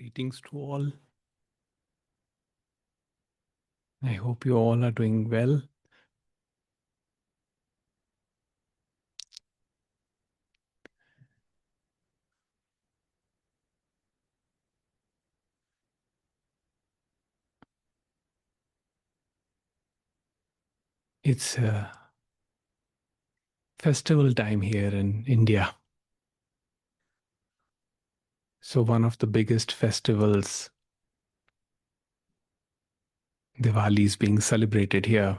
Greetings to all. I hope you all are doing well. It's a festival time here in India. So, one of the biggest festivals, Diwali, is being celebrated here.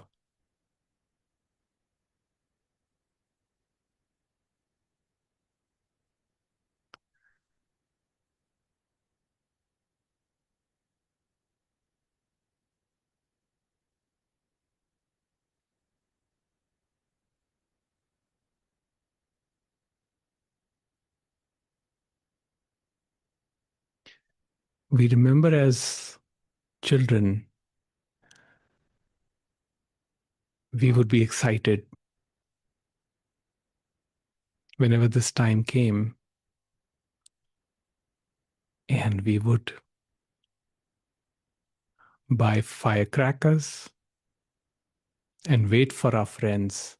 We remember as children, we would be excited whenever this time came, and we would buy firecrackers and wait for our friends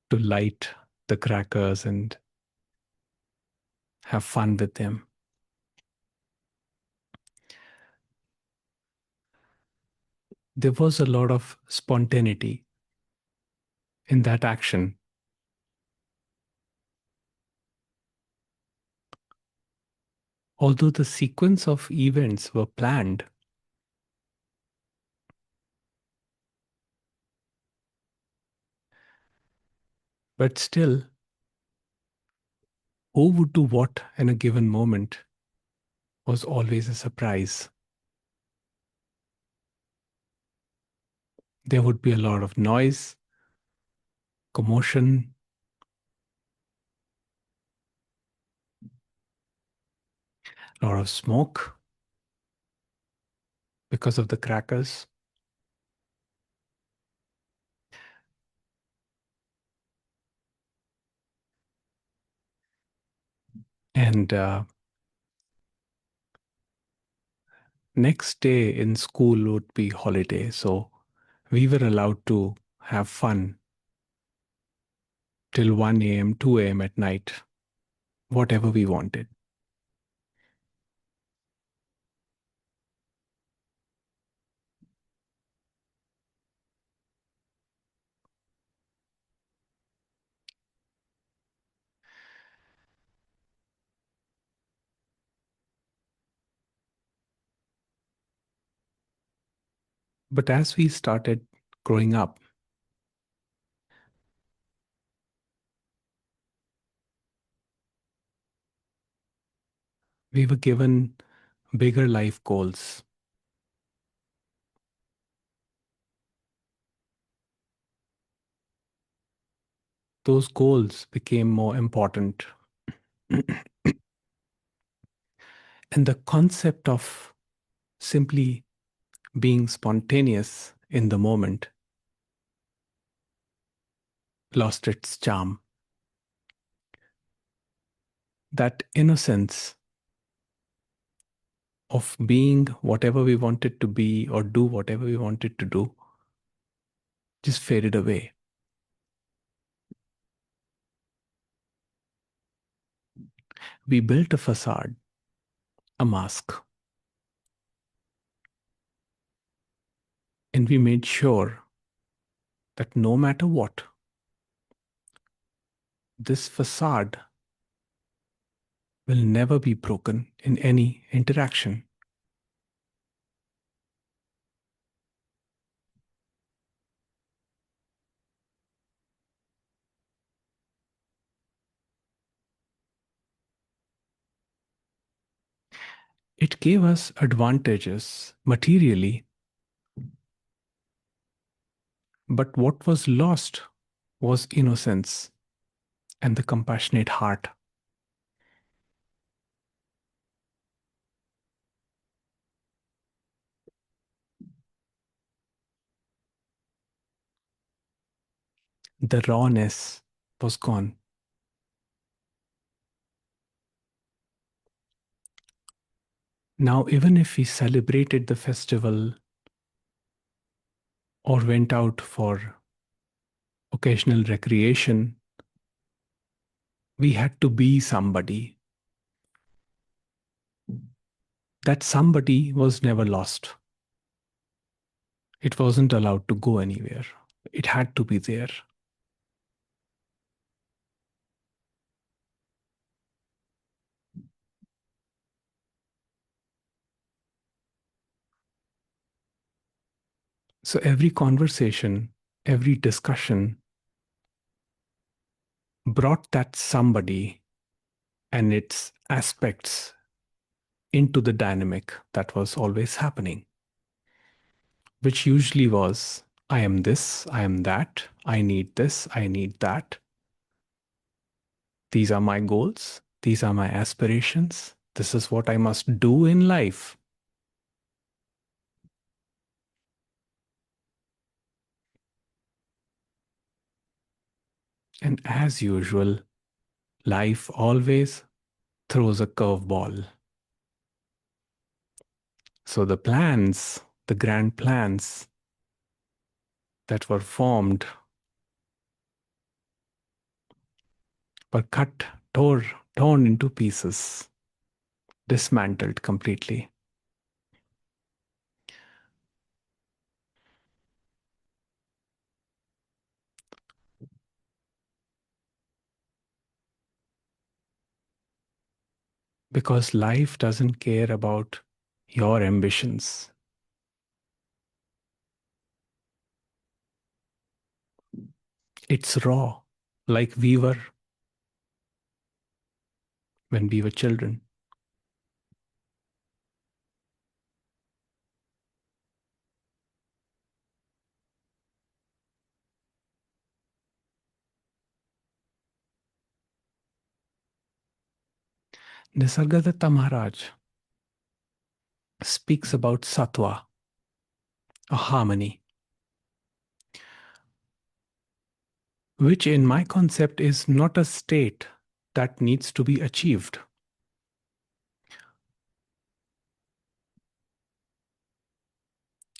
to light the crackers and have fun with them. There was a lot of spontaneity in that action. Although the sequence of events were planned, but still, who would do what in a given moment was always a surprise. There would be a lot of noise, commotion, a lot of smoke because of the crackers. And next day in school would be holiday. So we were allowed to have fun till 1 a.m., 2 a.m. at night, whatever we wanted. But as we started growing up, we were given bigger life goals. Those goals became more important. And the concept of simply being spontaneous in the moment lost its charm. That innocence of being whatever we wanted to be or do whatever we wanted to do just faded away. We built a facade, a mask, and we made sure that no matter what, this facade will never be broken in any interaction. It gave us advantages materially, but what was lost was innocence and the compassionate heart. The rawness was gone. Now, even if we celebrated the festival or went out for occasional recreation, we had to be somebody. That somebody was never lost. It wasn't allowed to go anywhere. It had to be there. So every conversation, every discussion brought that somebody and its aspects into the dynamic that was always happening, which usually was I am this, I am that, I need this, I need that. These are my goals, these are my aspirations, this is what I must do in life. And as usual, life always throws a curveball. So the plans, the grand plans that were formed were cut, torn into pieces, dismantled completely. Because life doesn't care about your ambitions. It's raw, like we were when we were children. Nisargadatta Maharaj speaks about sattva, a harmony, which in my concept is not a state that needs to be achieved.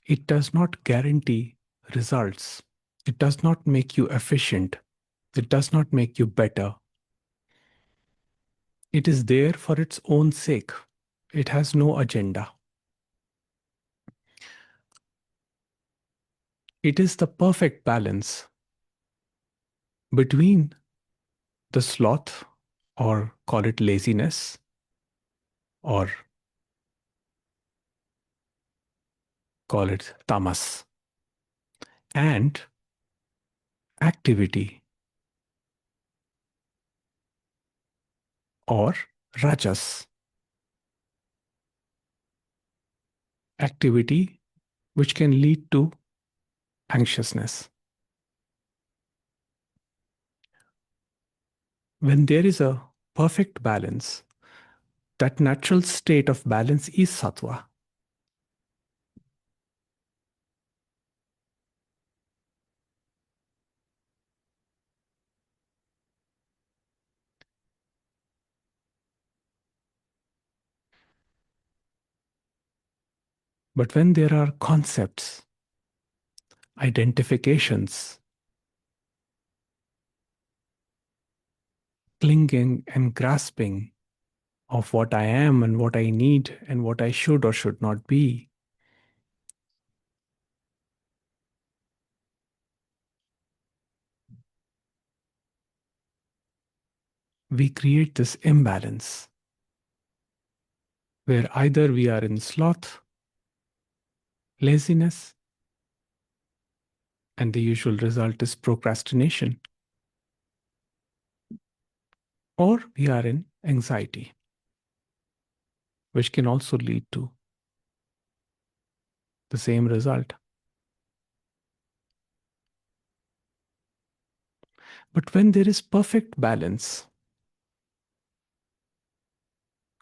It does not guarantee results. It does not make you efficient. It does not make you better. It is there for its own sake. It has no agenda. It is the perfect balance between the sloth, or call it laziness, or call it tamas, and activity, or rajas, activity which can lead to anxiousness. When there is a perfect balance, that natural state of balance is sattva. But when there are concepts, identifications, clinging and grasping of what I am and what I need and what I should or should not be, we create this imbalance where either we are in sloth, laziness, and the usual result is procrastination, or we are in anxiety, which can also lead to the same result. But when there is perfect balance,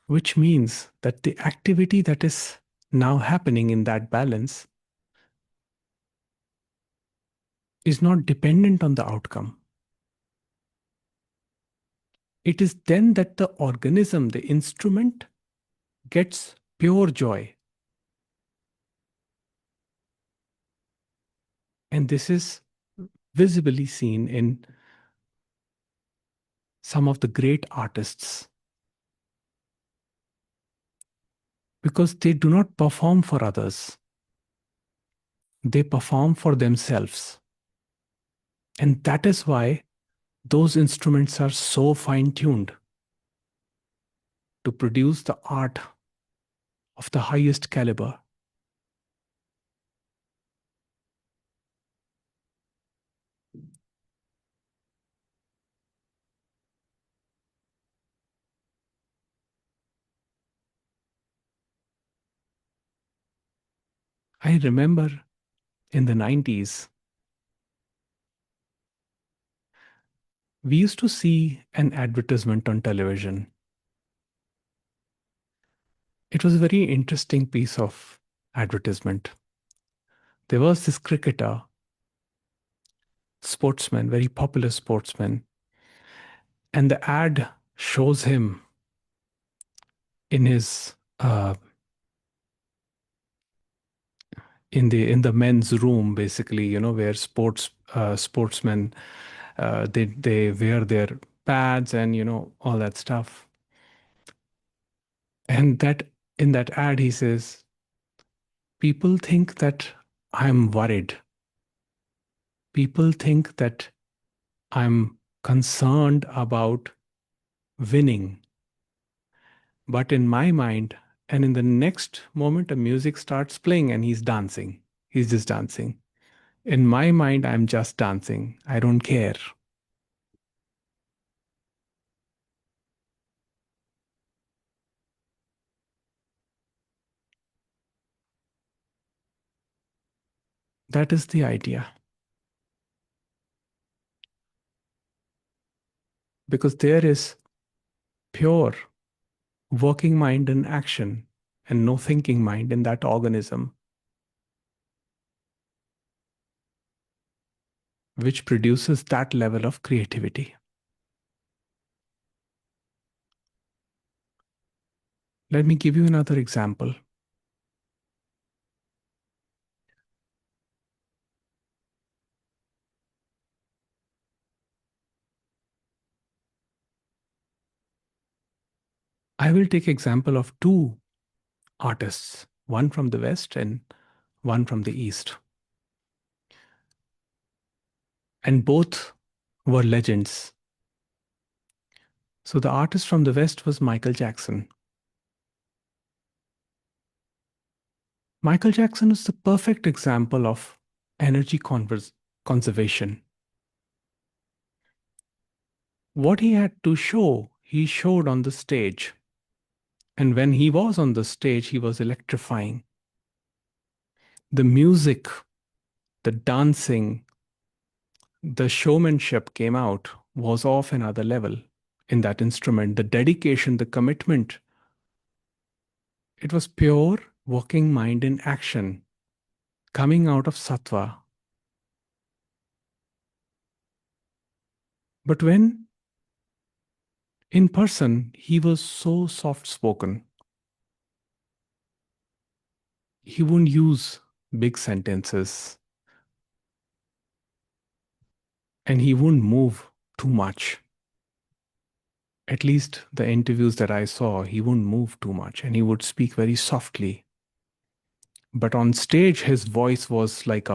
which means that the activity that is now happening in that balance is not dependent on the outcome. It is then that the organism, the instrument, gets pure joy. And this is visibly seen in some of the great artists because they do not perform for others, they perform for themselves. And that is why those instruments are so fine tuned to produce the art of the highest caliber. I remember in the 90s, we used to see an advertisement on television. It was a very interesting piece of advertisement. There was this cricketer, sportsman, very popular sportsman, and the ad shows him in his in the men's room, basically, where sportsmen they wear their pads and all that stuff. And that in that ad he says, people think that I'm worried. People think that I'm concerned about winning. But in my mind, and in the next moment, a music starts playing and he's dancing. He's just dancing. In my mind, I'm just dancing. I don't care. That is the idea. Because there is pure working mind in action and no thinking mind in that organism, which produces that level of creativity. Let me give you another example. I will take example of two artists, one from the West and one from the East. And both were legends. So the artist from the West was Michael Jackson. Michael Jackson is the perfect example of energy conservation. What he had to show, he showed on the stage. And when he was on the stage, he was electrifying. The music, the dancing, the showmanship came out was of another level in that instrument. The dedication, the commitment, it was pure working mind in action coming out of sattva. But when in person, he was so soft spoken. He wouldn't use big sentences and he wouldn't move too much. At least the interviews that I saw, he wouldn't move too much and he would speak very softly. But on stage, his voice was like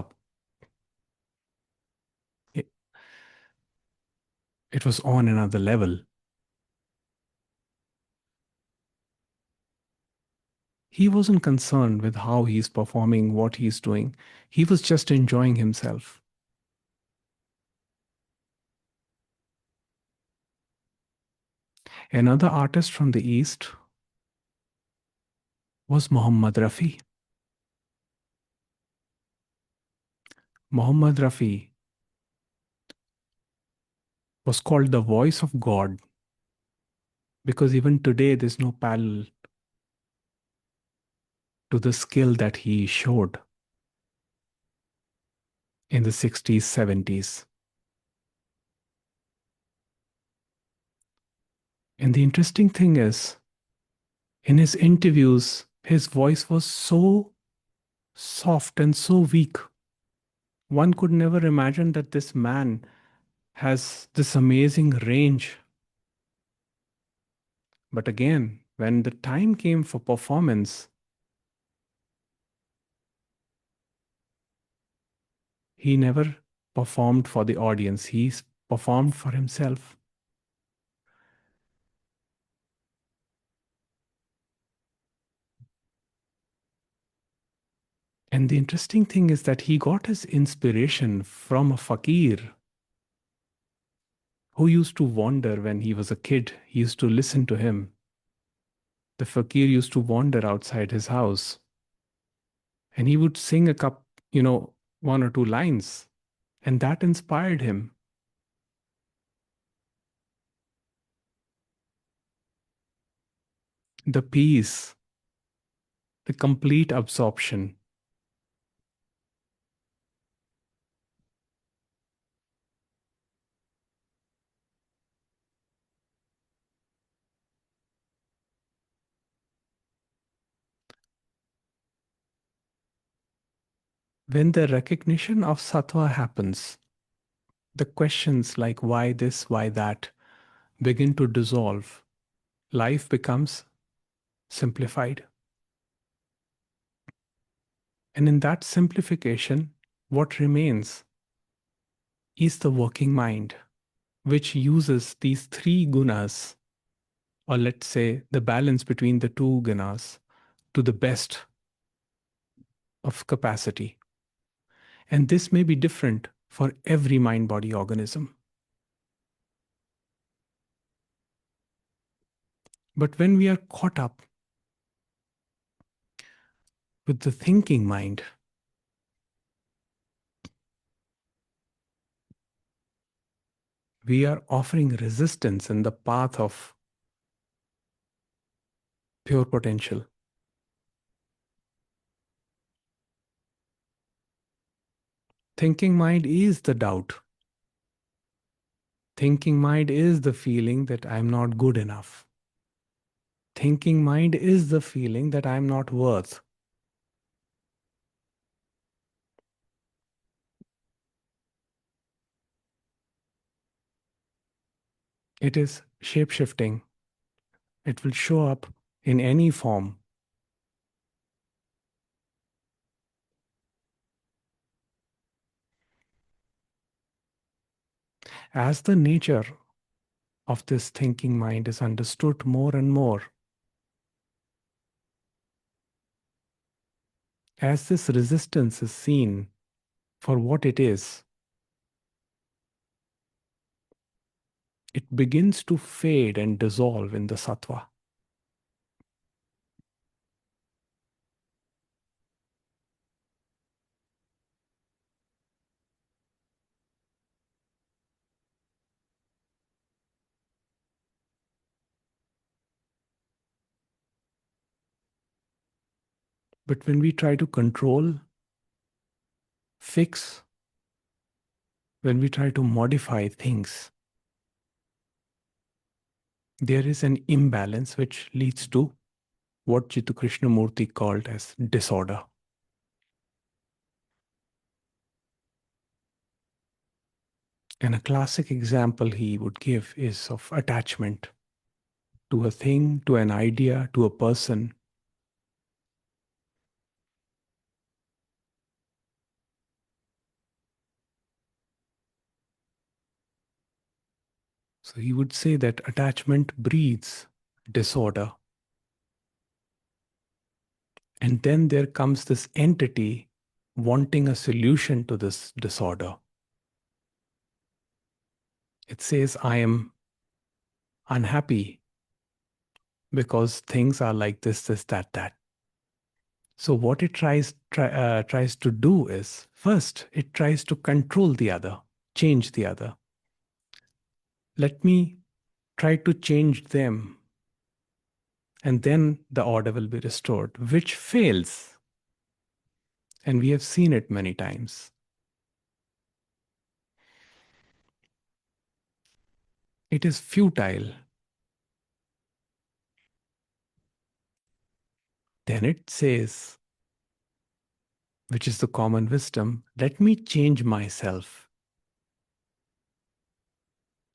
it, it was on another level. He wasn't concerned with how he's performing, what he's doing. He was just enjoying himself. Another artist from the East was Muhammad Rafi. Muhammad Rafi was called the voice of God because even today there's no parallel to the skill that he showed in the 60s, 70s. And the interesting thing is, in his interviews, His voice was so soft and so weak. One could never imagine that this man has this amazing range. But again, when the time came for performance, he never performed for the audience, he performed for himself. And the interesting thing is that he got his inspiration from a fakir who used to wander when he was a kid. He used to listen to him. The fakir used to wander outside his house and he would sing one or two lines, and that inspired him. The peace, the complete absorption. When the recognition of sattva happens, the questions like why this, why that begin to dissolve. Life becomes simplified. And in that simplification, what remains is the working mind, which uses these three gunas, or let's say the balance between the two gunas, to the best of capacity. And this may be different for every mind body organism. But when we are caught up with the thinking mind, we are offering resistance in the path of pure potential. Thinking mind is the doubt. Thinking mind is the feeling that I'm not good enough. Thinking mind is the feeling that I'm not worth. It is shape shifting. It will show up in any form. As the nature of this thinking mind is understood more and more, as this resistance is seen for what it is, it begins to fade and dissolve in the sattva. But when we try to control, fix, when we try to modify things, there is an imbalance which leads to what Jittu Krishnamurti called as disorder. And a classic example he would give is of attachment to a thing, to an idea, to a person. So he would say that attachment breeds disorder. And then there comes this entity wanting a solution to this disorder. It says, I am unhappy because things are like this, that, that. So what it tries to do is, first, it tries to control the other, change the other. Let me try to change them, and then the order will be restored, which fails. And we have seen it many times. It is futile then it says, which is the common wisdom, let me change myself.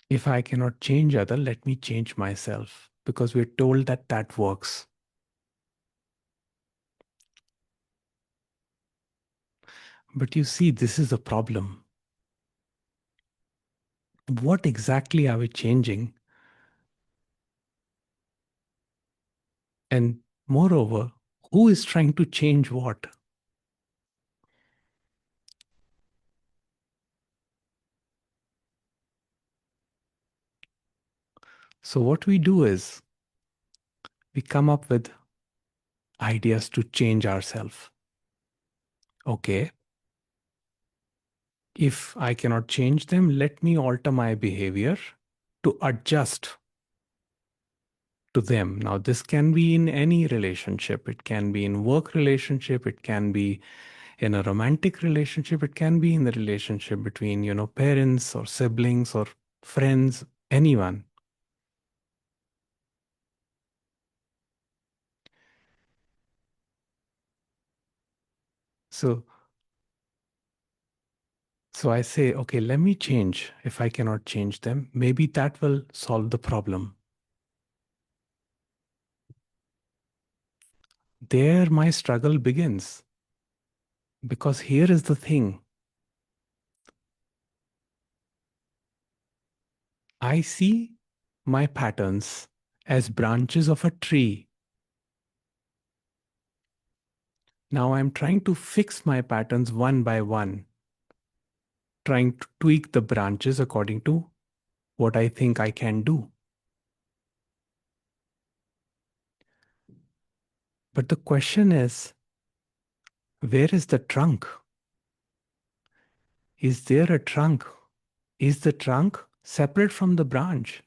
If I cannot change other, let me change myself, because we're told that that works. But you see, this is a problem. What exactly are we changing? And moreover, who is trying to change what? So, what we do is we come up with ideas to change ourselves. Okay, if I cannot change them, let me alter my behavior to adjust to them. Now, this can be in any relationship. It can be in work relationship. It can be in a romantic relationship. It can be in the relationship between, parents or siblings or friends, anyone. So, so I say, okay, let me change. If I cannot change them, maybe that will solve the problem. There, my struggle begins. Because here is the thing, I see my patterns as branches of a tree. Now I'm trying to fix my patterns one by one, trying to tweak the branches according to what I think I can do. But the question is, where is the trunk? Is there a trunk? Is the trunk separate from the branch?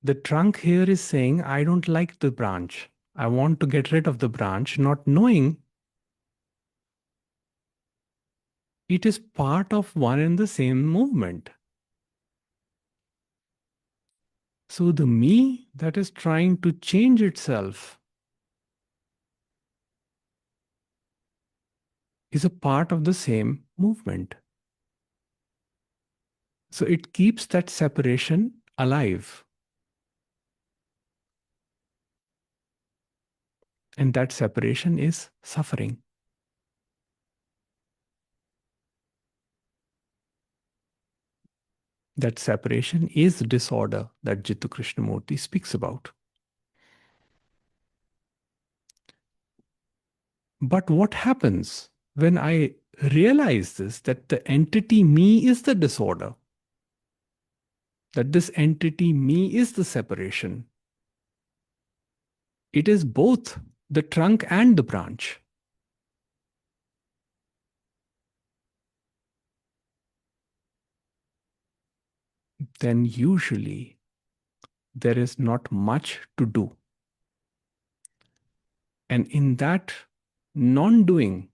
The trunk here is saying, I don't like the branch. I want to get rid of the branch, not knowing it is part of one and the same movement. So the me that is trying to change itself is a part of the same movement. So it keeps that separation alive. And that separation is suffering. That separation is disorder that Jittu Krishnamurti speaks about. But what happens when I realize this, that the entity me is the disorder, that this entity me is the separation? It is both the trunk and the branch. Then usually there is not much to do. And in that non doing,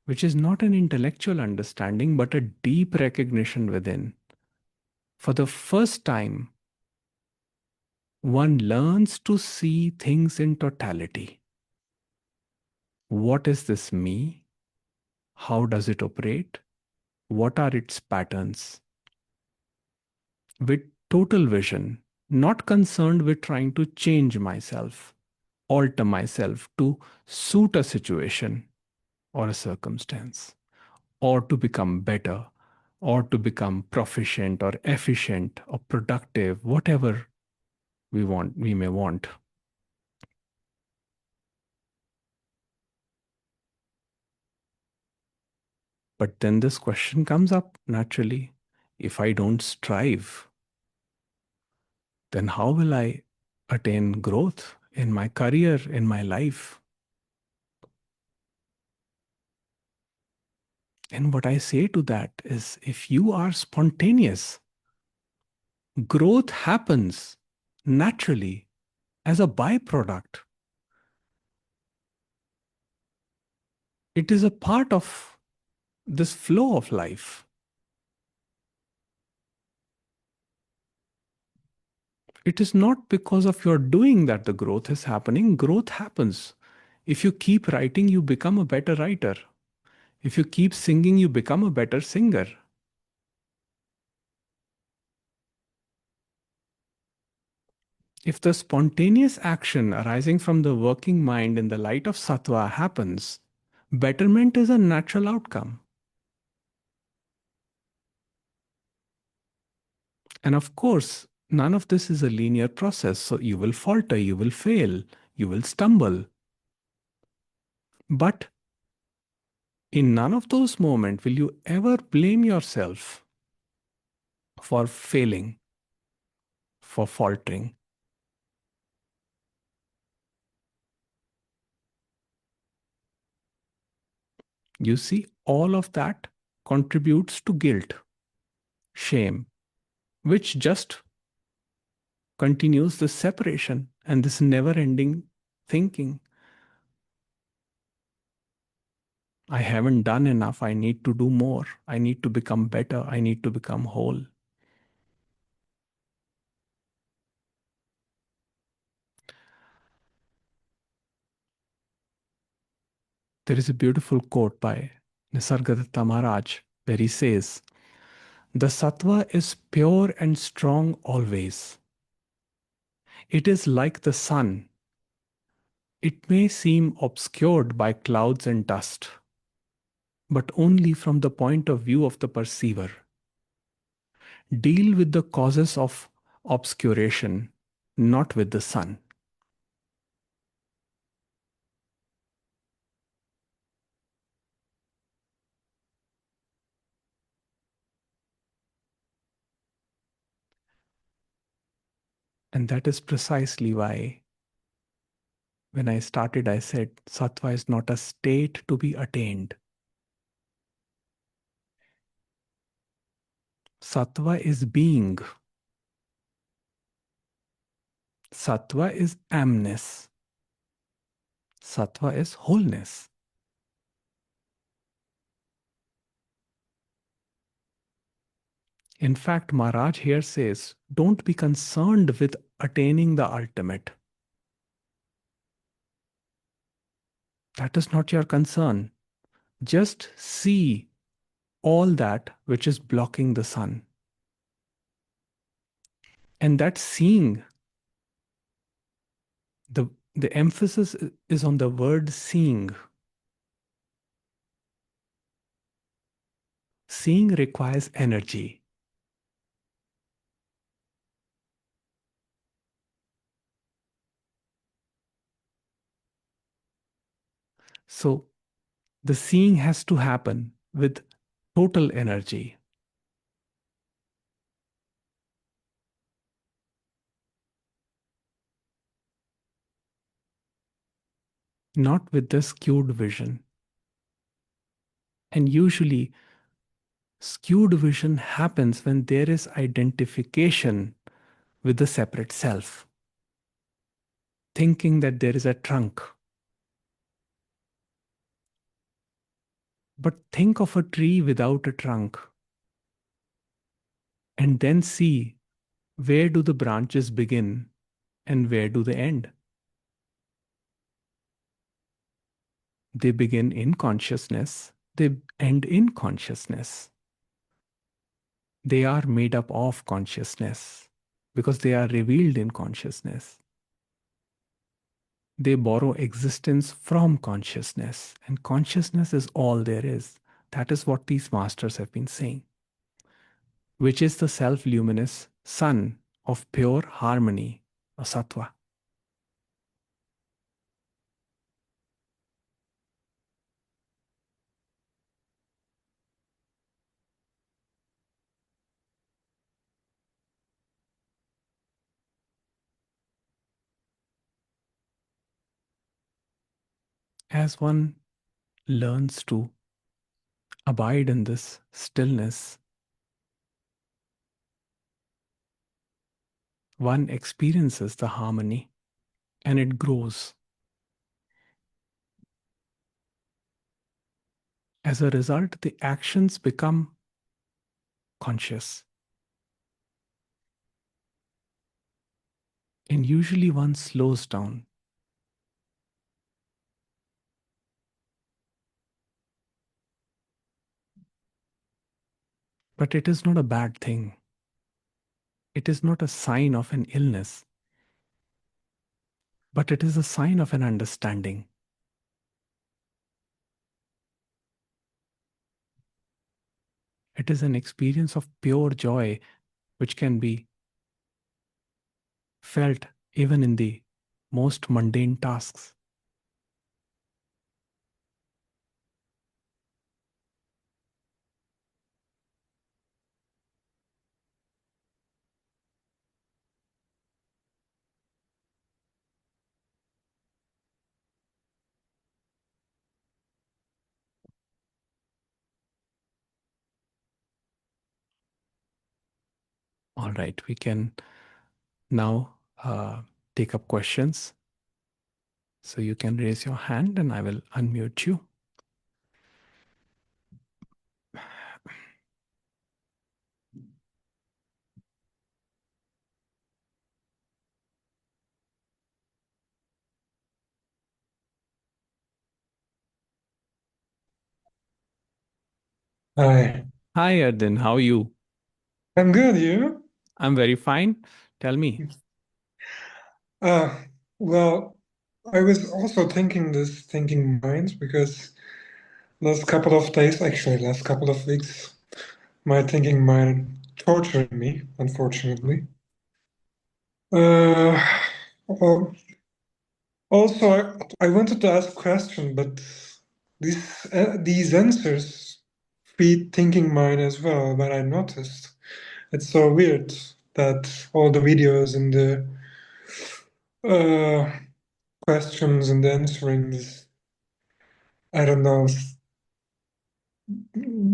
which is not an intellectual understanding, but a deep recognition within, for the first time, one learns to see things in totality. What is this me? How does it operate? What are its patterns? With total vision, not concerned with trying to change myself, alter myself to suit a situation or a circumstance, or to become better, or to become proficient or efficient or productive, whatever we may want. But then this question comes up naturally. If I don't strive, then how will I attain growth in my career, in my life? And what I say to that is, if you are spontaneous, growth happens naturally as a byproduct. It is a part of this flow of life. It is not because of your doing that the growth is happening. Growth happens. If you keep writing, you become a better writer. If you keep singing, you become a better singer. If the spontaneous action arising from the working mind in the light of sattva happens, betterment is a natural outcome. And of course, none of this is a linear process. So you will falter, you will fail, you will stumble. But in none of those moments will you ever blame yourself for failing, for faltering. You see, all of that contributes to guilt, shame, which just continues this separation and this never ending thinking. I haven't done enough. I need to do more. I need to become better. I need to become whole. There is a beautiful quote by Nisargadatta Maharaj where he says, the sattva is pure and strong always. It is like the sun. It may seem obscured by clouds and dust, but only from the point of view of the perceiver. Deal with the causes of obscuration, not with the sun. And that is precisely why, when I started, I said sattva is not a state to be attained. Sattva is being. Sattva is amness. Sattva is wholeness. In fact, Maharaj here says, don't be concerned with attaining the ultimate. That is not your concern. Just see all that which is blocking the sun. And that seeing, the emphasis is on the word seeing. Seeing requires energy. So the seeing has to happen with total energy, not with the skewed vision. And usually, skewed vision happens when there is identification with the separate self, thinking that there is a trunk. But think of a tree without a trunk and then see where do the branches begin and where do they end. They begin in consciousness, they end in consciousness. They are made up of consciousness because they are revealed in consciousness. They borrow existence from consciousness, and consciousness is all there is. That is what these masters have been saying, which is the self luminous sun of pure harmony, a sattva. As one learns to abide in this stillness, one experiences the harmony and it grows. As a result, the actions become conscious. And usually one slows down, but it is not a bad thing. It is not a sign of an illness, but it is a sign of an understanding. It is an experience of pure joy, which can be felt even in the most mundane tasks. All right, we can now take up questions. So you can raise your hand and I will unmute you. Hi, Hi, Erdin. How are you? I'm good. You? I'm very fine. Tell me. Uh, well, I was also thinking this thinking mind because last couple of days, actually last couple of weeks, my thinking mind tortured me, unfortunately. Uh, well, also, I wanted to ask a question, but these answers feed thinking mind as well. But I noticed it's so weird that all the videos and the uh, questions and answering this. I don't know.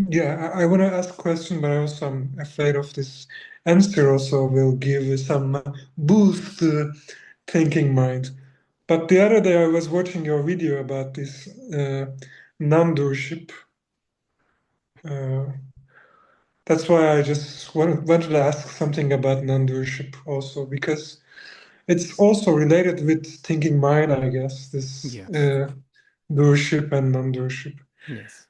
Yeah, I want to ask a question, but I also am afraid of this answer also will give some boost to thinking mind. But the other day I was watching your video about this non-doership. Uh, that's why I just wanted to ask something about non-doership also, because it's also related with thinking mind, I guess, this Yes. doership and non-doership. Yes.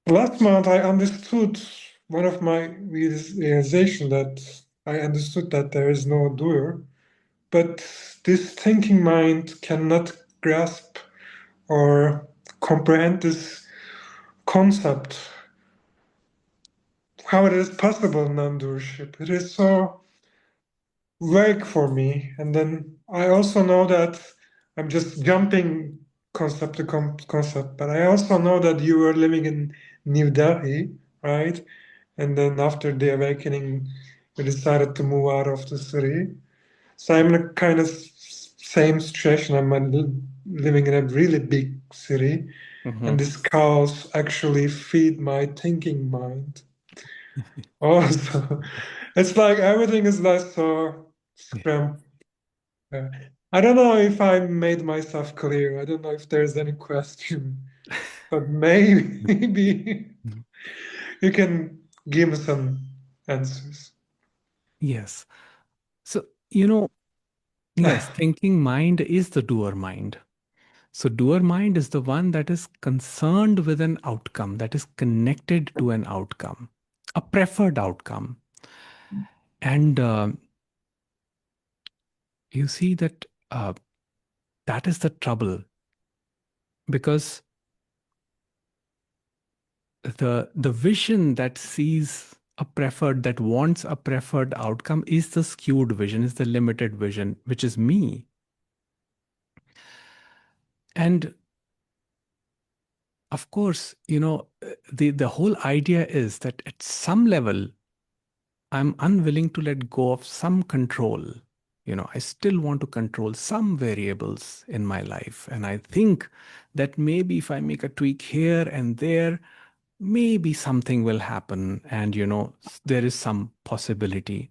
Last month, I understood one of my realization that I understood that there is no doer, but this thinking mind cannot grasp or comprehend this concept, how it is possible non-doership. It is so vague for me. And then I also know that I'm just jumping concept to concept, but I also know that you were living in New Delhi, right? And then after the awakening, you decided to move out of the city. So I'm in a kind of same situation. Living in a really big city, and Hmm. this chaos actually feed my thinking mind. Also, it's like everything is like so scram. uh, I don't know if I made myself clear. I don't know if there's any question, but maybe you can give me some answers. Yes. So, yes, thinking mind is the doer mind. So, doer mind is the one that is concerned with an outcome, that is connected to an outcome, a preferred outcome. And you see that that is the trouble because the vision that sees a preferred, that wants a preferred outcome is the skewed vision, is the limited vision, which is me. And of course, the whole idea is that at some level I'm unwilling to let go of some control. I still want to control some variables in my life. And I think that maybe if I make a tweak here and there, maybe something will happen. And, there is some possibility.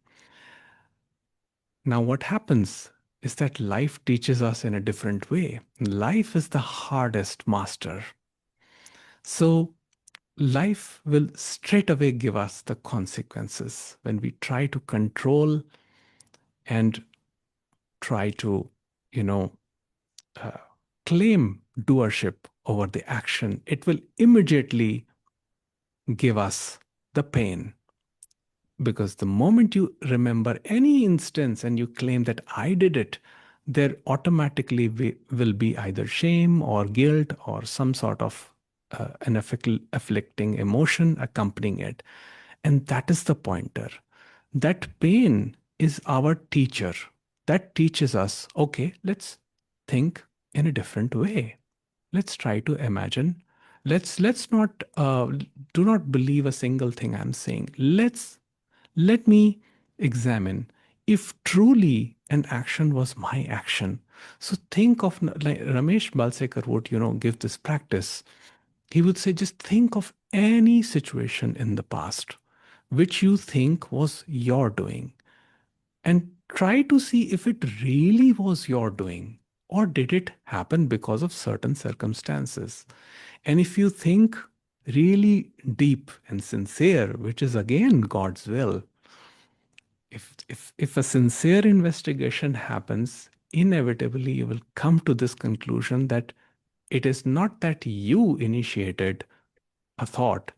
Now, what happens is that life teaches us in a different way. Life is the hardest master. So, life will straight away give us the consequences when we try to control and try to, you know, uh, claim doership over the action, it will immediately give us the pain. Because the moment you remember any instance and you claim that I did it, there automatically will be either shame or guilt or some sort of an afflicting emotion accompanying it. And that is the pointer. That pain is our teacher. That teaches us, okay, let's think in a different way. Let's try to imagine. Let's not do not believe a single thing I'm saying. Let me examine if truly an action was my action. So think of, like Ramesh Balsekar would, give this practice. He would say, just think of any situation in the past which you think was your doing and try to see if it really was your doing or did it happen because of certain circumstances. And if you think really deep and sincere, which is again God's will, if a sincere investigation happens, inevitably you will come to this conclusion that it is not that you initiated a thought.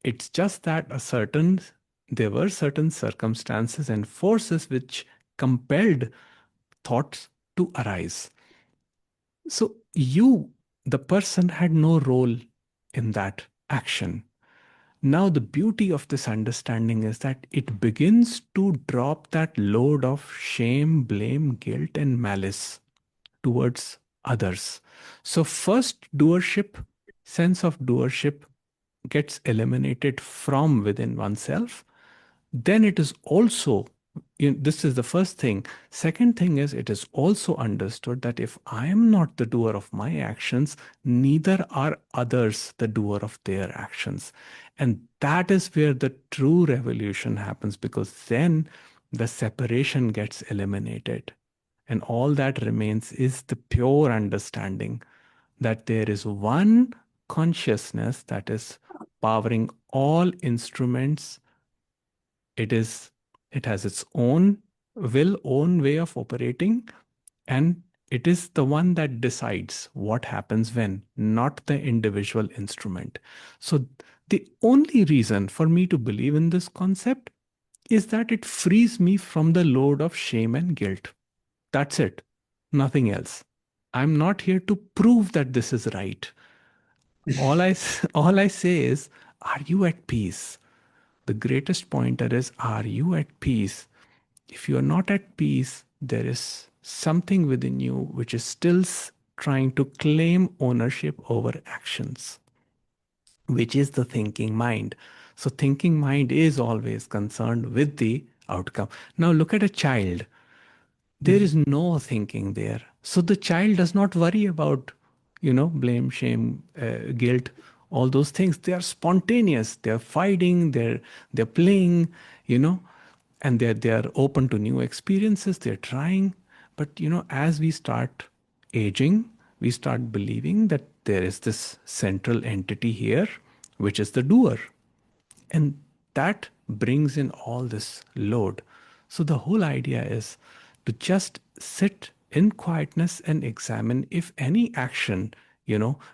It's just that there were certain circumstances and forces which compelled thoughts to arise. So you, the person, had no role in that action. Now, the beauty of this understanding is that it begins to drop that load of shame, blame, guilt, and malice towards others. So, first, sense of doership gets eliminated from within oneself. Then it is also, this is the first thing. Second thing is, it is also understood that if I am not the doer of my actions, neither are others the doer of their actions. And that is where the true revolution happens, because then the separation gets eliminated. And all that remains is the pure understanding that there is one consciousness that is powering all instruments. It is it has its own will, own way of operating, and it is the one that decides what happens when, not the individual instrument. So the only reason for me to believe in this concept is that it frees me from the load of shame and guilt. That's it. Nothing else. I'm not here to prove that this is right. All I say is, are you at peace? The greatest pointer is, are you at peace? If you are not at peace, there is something within you which is still trying to claim ownership over actions, which is the thinking mind. So, thinking mind is always concerned with the outcome. Now, look at a child. There is no thinking there. So the child does not worry about, blame, shame, guilt, all those things. They are spontaneous. They're fighting. They're playing, you know, and they're open to new experiences. They're trying. But as we start aging, we start believing that there is this central entity here, which is the doer. And that brings in all this load. So the whole idea is to just sit in quietness and examine if any action,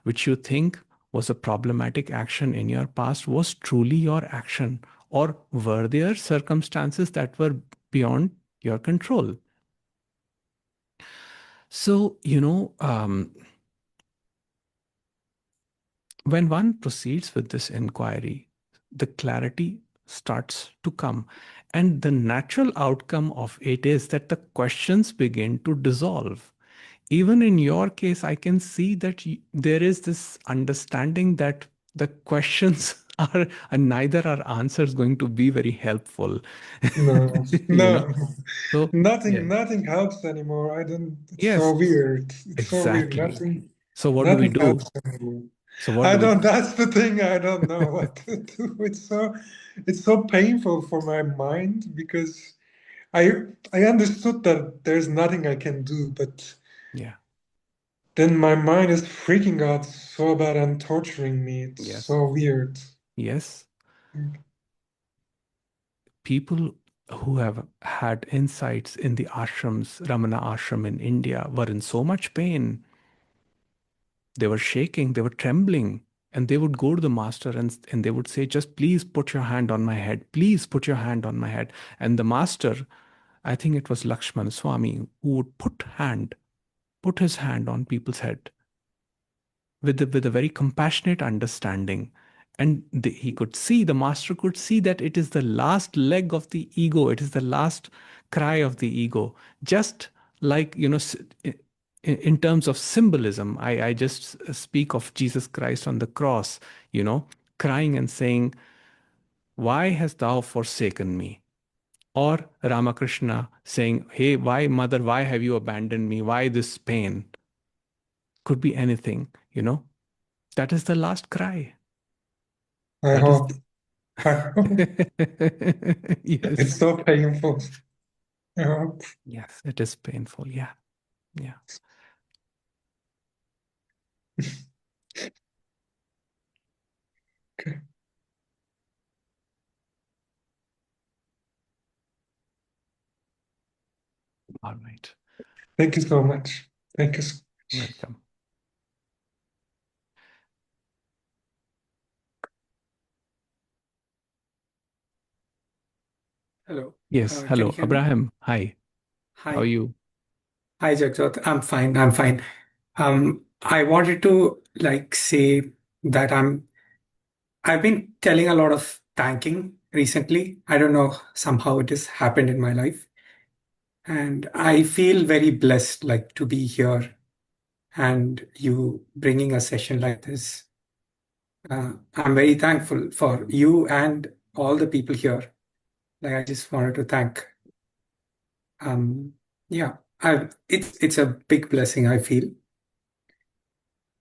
which you think was a problematic action in your past was truly your action, or were there circumstances that were beyond your control. So, when one proceeds with this inquiry, the clarity starts to come. And the natural outcome of it is that the questions begin to dissolve. Even in your case, I can see that there is this understanding that the questions are, and neither are answers going to be very helpful. No, you know, no, so yeah, nothing helps anymore. I don't, it's so yes, weird. It's so weird. exactly. So what do we Nothing do? helps anymore. So what I do we don't, that's the thing, I don't know what to do. It's so painful for my mind because I understood that there's nothing I can do, but Yeah. then my mind is freaking out so bad and torturing me. It's Yes. so weird. Yes. People. who have had insights in the ashrams, Ramana ashram in India, were in so much pain. They were shaking, they were trembling, and they would go to the master and they would say, just please put your hand on my head. Please put your hand on my head. And the master, I think it was Lakshman Swami, who would put his hand on people's head with a very compassionate understanding. And he could see, the master could see that it is the last leg of the ego, it is the last cry of the ego. Just like, in terms of symbolism, I just speak of Jesus Christ on the cross, crying and saying, why hast thou forsaken me? Or Ramakrishna saying, hey, why, mother, why have you abandoned me? Why this pain? Could be anything. That is the last cry. I That is hope. I hope. It's yes. so painful. I hope. Yes, it is painful. Yeah. Yeah. Okay. All right. Thank you so much. Thank you. Welcome. Hello. Yes. Can you Hello, hear me? Abraham. Hi. How are Hi. you? Hi, Jagjot. I'm fine. I'm fine. I wanted to say that I've been telling a lot of thanking recently. I don't know, somehow it has happened in my life. And I feel very blessed to be here and you bringing a session like this. I'm very thankful for you and all the people here. I just wanted to thank. Um, yeah, it's a big blessing, I feel.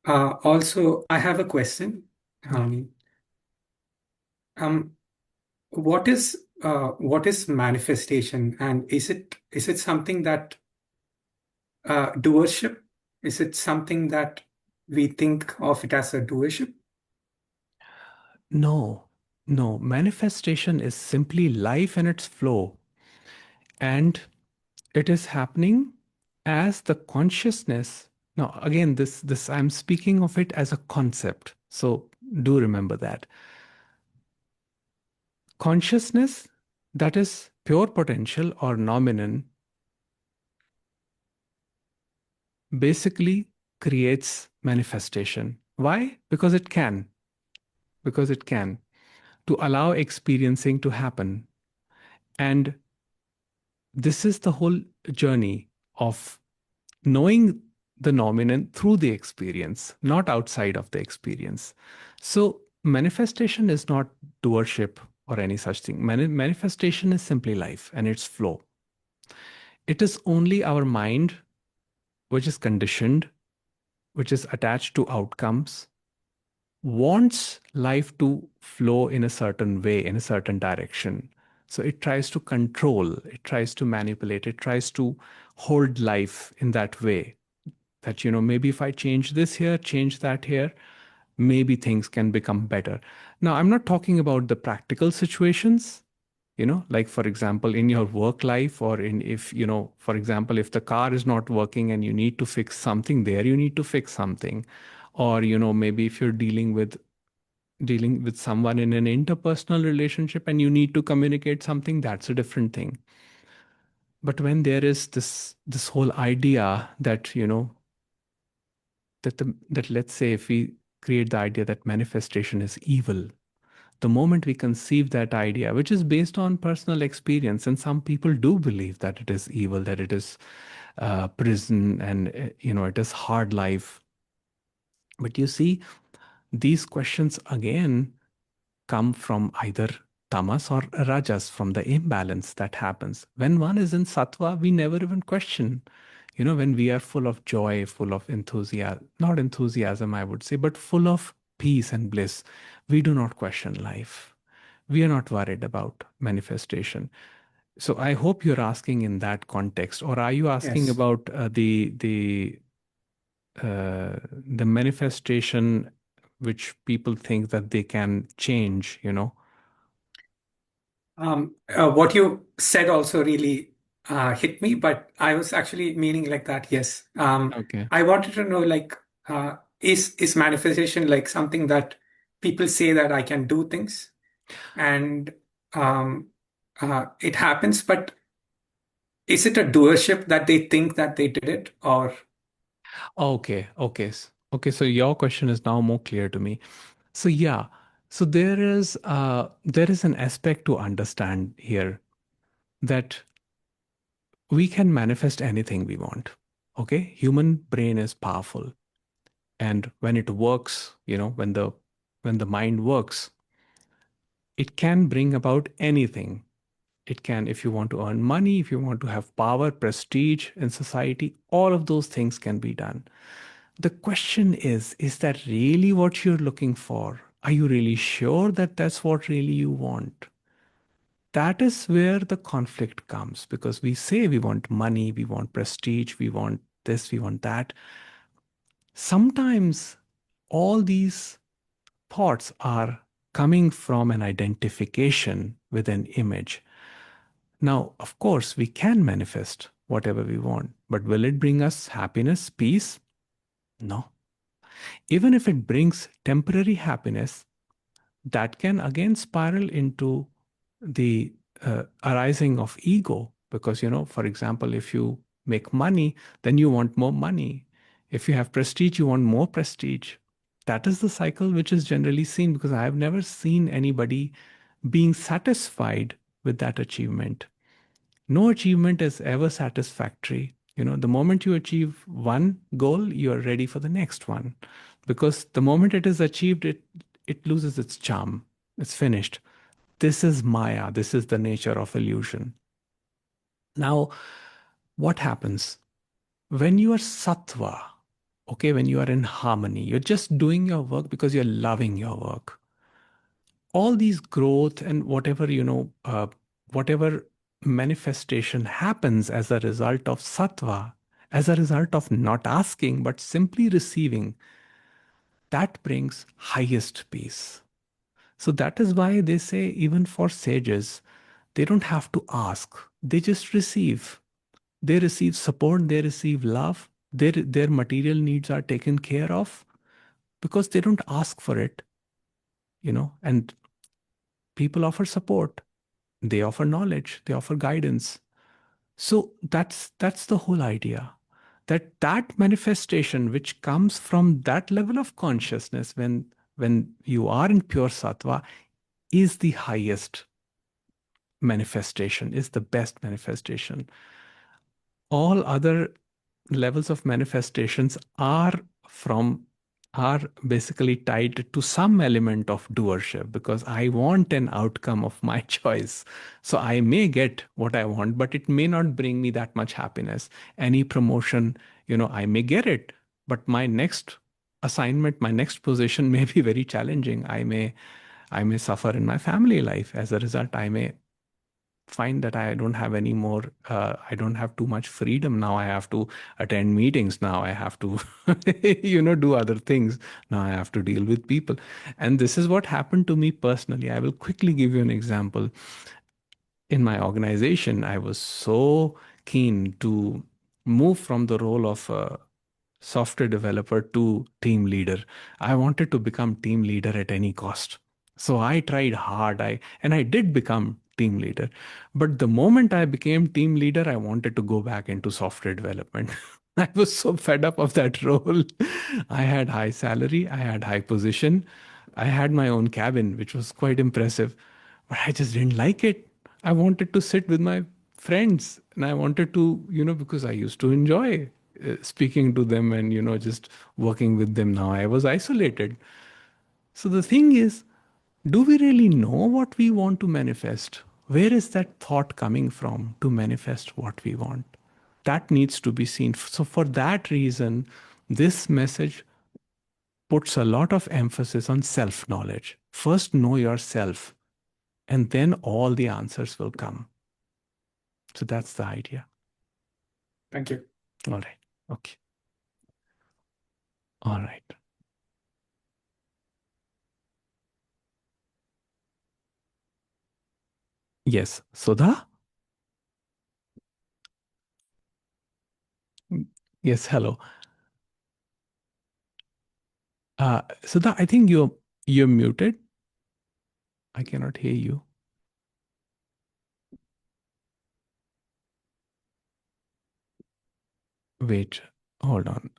Also, I have a question. Yeah. Um, um, what is manifestation, and is it something that doership? Is it something that we think of it as a doership? No, no. Manifestation is simply life and its flow. And it is happening as the consciousness. Now, again, this I'm speaking of it as a concept. So do remember that. Consciousness that is pure potential or nominal basically creates manifestation. Why? Because it can. Because it can. To allow experiencing to happen. And this is the whole journey of knowing the nominant through the experience, not outside of the experience. So, manifestation is not doership or any such thing. Manifestation is simply life and its flow. It is only our mind which is conditioned, which is attached to outcomes, wants life to flow in a certain way, in a certain direction. So it tries to control, it tries to manipulate, it tries to hold life in that way. That, maybe if I change this here, change that here, maybe things can become better. Now, I'm not talking about the practical situations, like for example, in your work life, or in if, for example, if the car is not working and you need to fix something there, you need to fix something. Or, maybe if you're dealing with someone in an interpersonal relationship and you need to communicate something, that's a different thing. But when there is this whole idea that, that let's say if we create the idea that manifestation is evil, the moment we conceive that idea, which is based on personal experience, and some people do believe that it is evil, that it is prison, and it is hard life. But you see, these questions again come from either tamas or rajas, from the imbalance that happens. When one is in sattva, we never even question. When we are full of joy, full of enthusiasm, not enthusiasm, I would say, but full of peace and bliss, we do not question life. We are not worried about manifestation. So I hope you're asking in that context, or are you asking Yes. about the manifestation which people think that they can change? What you said also really hit me, but I was actually meaning like that. Yes. Okay. I wanted to know, like, is manifestation like something that people say that I can do things and um, it happens, but is it a doership that they think that they did it, or Okay. Okay. Okay. So your question is now more clear to me. So yeah. So there is an aspect to understand here that we can manifest anything we want. Okay. Human brain is powerful. And when it works, when the mind works, it can bring about anything. It can, if you want to earn money, if you want to have power, prestige in society, all of those things can be done. The question is that really what you're looking for? Are you really sure that that's what really you want? That is where the conflict comes, because we say we want money, we want prestige, we want this, we want that. Sometimes all these thoughts are coming from an identification with an image. Now, of course, we can manifest whatever we want, but will it bring us happiness, peace? No. Even if it brings temporary happiness, that can again spiral into the arising of ego. Because, for example, if you make money, then you want more money. If you have prestige, you want more prestige. That is the cycle which is generally seen, because I have never seen anybody being satisfied with that achievement. No achievement is ever satisfactory. The moment you achieve one goal, you are ready for the next one. Because the moment it is achieved, it loses its charm. It's finished. This is Maya. This is the nature of illusion. Now, what happens? When you are sattva, okay, when you are in harmony, you're just doing your work because you're loving your work. All these growth and whatever manifestation happens as a result of sattva, as a result of not asking but simply receiving, that brings highest peace. So that is why they say, even for sages, they don't have to ask, they just receive. They receive support, they receive love, their material needs are taken care of because they don't ask for it, and people offer support. They offer knowledge, they offer guidance. So that's the whole idea. That manifestation which comes from that level of consciousness, when you are in pure sattva, is the highest manifestation, is the best manifestation. All other levels of manifestations are basically tied to some element of doership, because I want an outcome of my choice. So I may get what I want, but it may not bring me that much happiness. Any promotion, I may get it, but my next assignment, my next position may be very challenging. I may suffer in my family life. As a result, I may find that I don't have any more, I don't have too much freedom now. I have to attend meetings now. I have to, do other things. Now I have to deal with people. And this is what happened to me personally. I will quickly give you an example. In my organization, I was so keen to move from the role of a software developer to team leader. I wanted to become team leader at any cost. So I tried hard. I did become team leader. But the moment I became team leader, I wanted to go back into software development. I was so fed up of that role. I had high salary, I had high position, I had my own cabin, which was quite impressive, but I just didn't like it. I wanted to sit with my friends, and I wanted to, because I used to enjoy speaking to them and, just working with them. Now I was isolated. So the thing is, do we really know what we want to manifest? Where is that thought coming from to manifest what we want? That needs to be seen. So, for that reason, this message puts a lot of emphasis on self knowledge. First, know yourself, and then all the answers will come. So, that's the idea. thank you. All right. Okay. All right. Yes. Sudha? Yes, hello. Sudha, I think you're muted. I cannot hear you. Wait, hold on.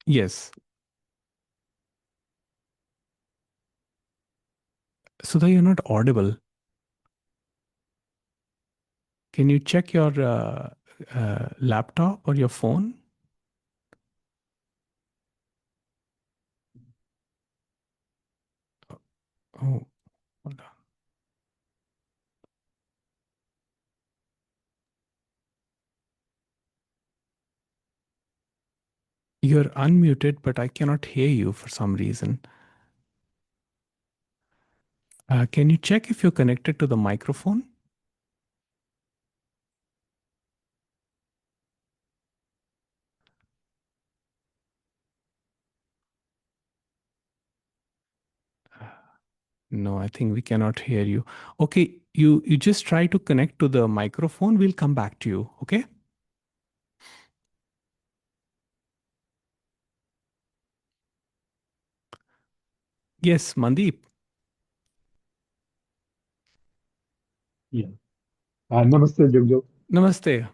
Yes. Sudha, you're not audible. Can you check your laptop or your phone? Oh, hold on. You're unmuted, but I cannot hear you for some reason. Can you check if you're connected to the microphone? No, I think we cannot hear you. Okay, you just try to connect to the microphone. We'll come back to you. Okay? Yes, Mandeep. Yeah. Namaste, Jagjot. Namaste.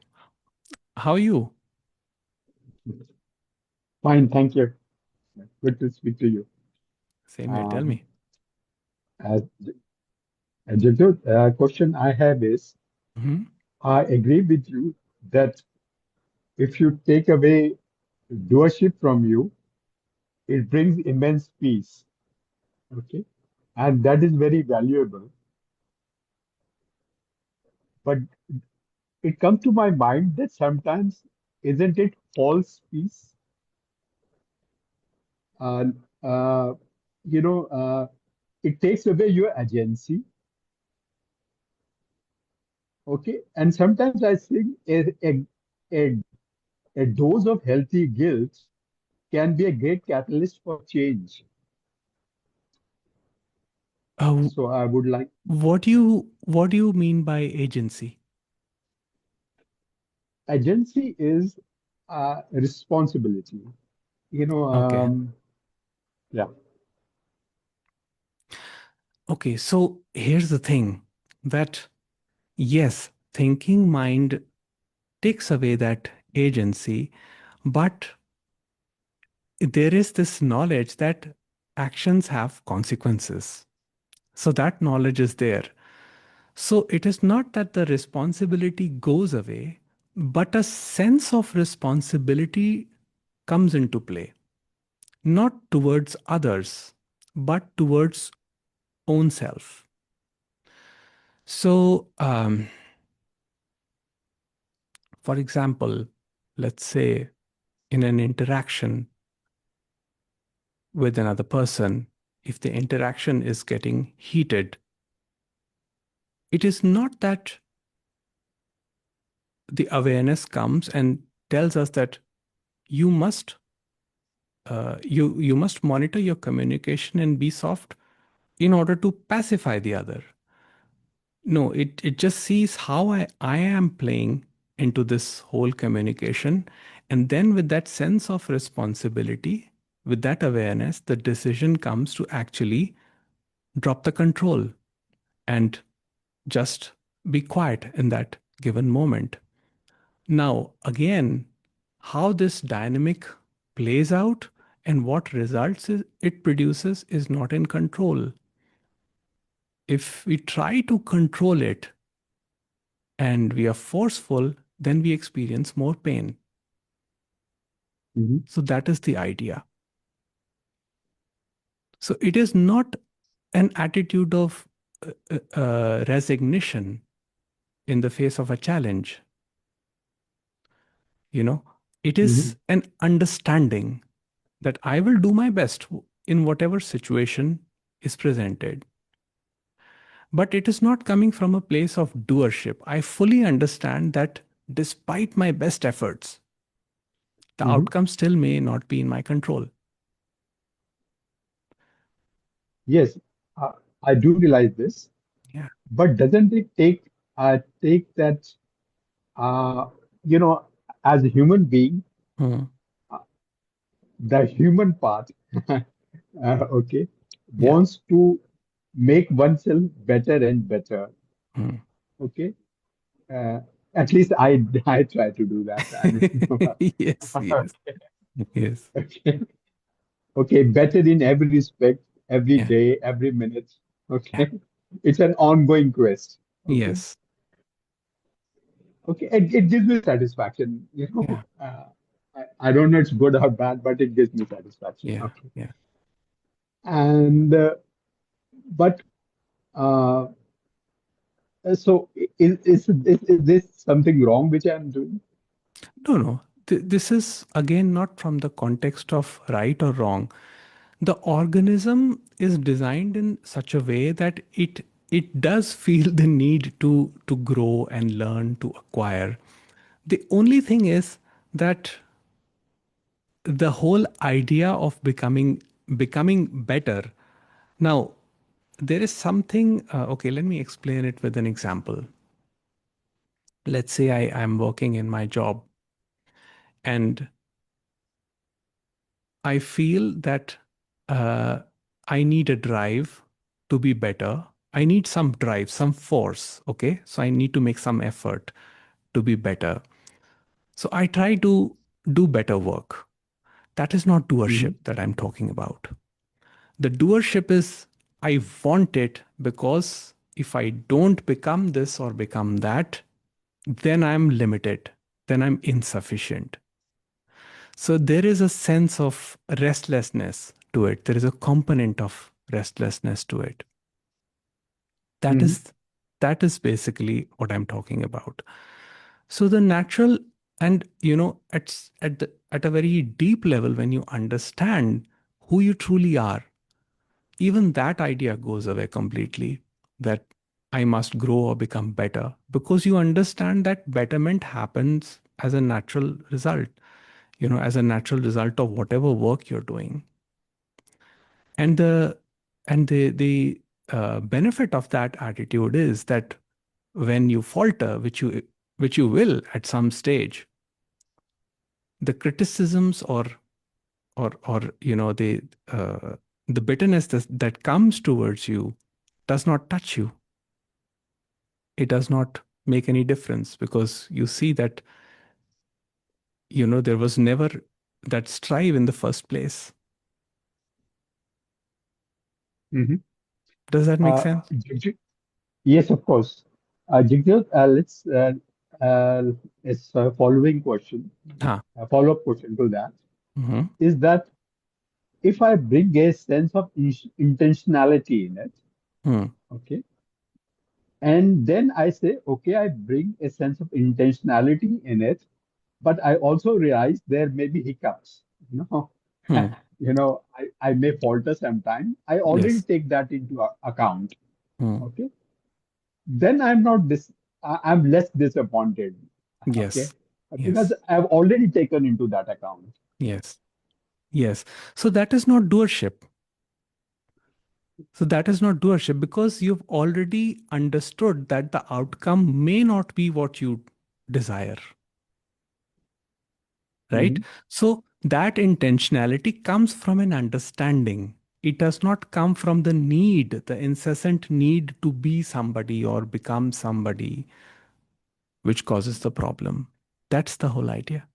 How are you? Fine, thank you. Good to speak to you. Same here. Tell Um, me. uh, Jagjot, question I have is, Hmm. I agree with you that if you take away doership from you, it brings immense peace. Okay, and that is very valuable. But it comes to my mind that sometimes, isn't it false peace? Uh, uh, you know, it takes away your agency. Okay, and sometimes I think a, a dose of healthy guilt can be a great catalyst for change. Uh, So I would like what do you mean by agency? agency is responsibility. You know, Okay. yeah. Okay. So here's the thing that yes, thinking mind takes away that agency, but there is this knowledge that actions have consequences. So that knowledge is there. So it is not that the responsibility goes away, but a sense of responsibility comes into play, not towards others, but towards own self. So, for example, let's say in an interaction with another person, if the interaction is getting heated, it is not that the awareness comes and tells us that you must you must monitor your communication and be soft in order to pacify the other. No, it just sees how I am playing into this whole communication. And then with that sense of responsibility, with that awareness, the decision comes to actually drop the control and just be quiet in that given moment. Now, again, how this dynamic plays out and what results it produces is not in control. If we try to control it and we are forceful, then we experience more pain. Mhm, So that is the idea. So it is not an attitude of resignation in the face of a challenge. You know, it mhm, is an understanding that I will do my best in whatever situation is presented. But it is not coming from a place of doership. I fully understand that despite my best efforts, the mhm, outcome still may not be in my control. yes, uh, I do realize this, Yeah. but doesn't it take that uh, you know, as a human being, Hmm. uh, the human part, okay, Yeah. wants to make oneself better and better. Hmm. Okay, uh, at least I try to do that. I don't know. Yes, yes, yes. Okay, okay, better in every respect, every Yeah, day, every minute. yeah, Okay, it's an ongoing quest. Okay, yes, okay, it gives me satisfaction. yeah, I don't know it's good or bad, but it gives me satisfaction. yeah, Okay, yeah. and but uh, so is this something wrong which I'm doing? No, no. This is again not from the context of right or wrong. The organism is designed in such a way that it does feel the need to grow and learn to acquire. The only thing is that the whole idea of becoming better. Now, there is something. Okay, let me explain it with an example. Let's say I am working in my job and I feel that uh, I need a drive to be better. I need some drive, some force. Okay. So I need to make some effort to be better. So I try to do better work. That is not doership Hmm. that I'm talking about. The doership is I want it because if I don't become this or become that, then I'm limited, then I'm insufficient. So there is a sense of restlessness to it. There is a component of restlessness to it. That Hmm. is that is basically what I'm talking about. So the natural and at a very deep level, when you understand who you truly are, even that idea goes away completely. That I must grow or become better because you understand that betterment happens as a natural result, as a natural result of whatever work you're doing. And the benefit of that attitude is that when you falter, which you will at some stage, the criticisms or the bitterness that comes towards you does not touch you. It does not make any difference because you see that there was never that strive in the first place. Hmm. Does that make Uh, sense? yes, of course. Jagjot, uh, it's a following question, Huh. a follow-up question to that Hmm. is that if I bring a sense of intentionality in it, Hmm. okay, and then I say, okay, I bring a sense of intentionality in it, but I also realize there may be hiccups, you know, Hmm. I may falter sometime. I already Yes. take that into account, Hmm. okay. Then I'm not I'm less disappointed, okay, Yes. because Yes. I've already taken into that account. Yes. Yes. So that is not doership. So that is not doership because you've already understood that the outcome may not be what you desire, right? Hmm. So that intentionality comes from an understanding. It does not come from the need, the incessant need to be somebody or become somebody, which causes the problem. That's the whole idea.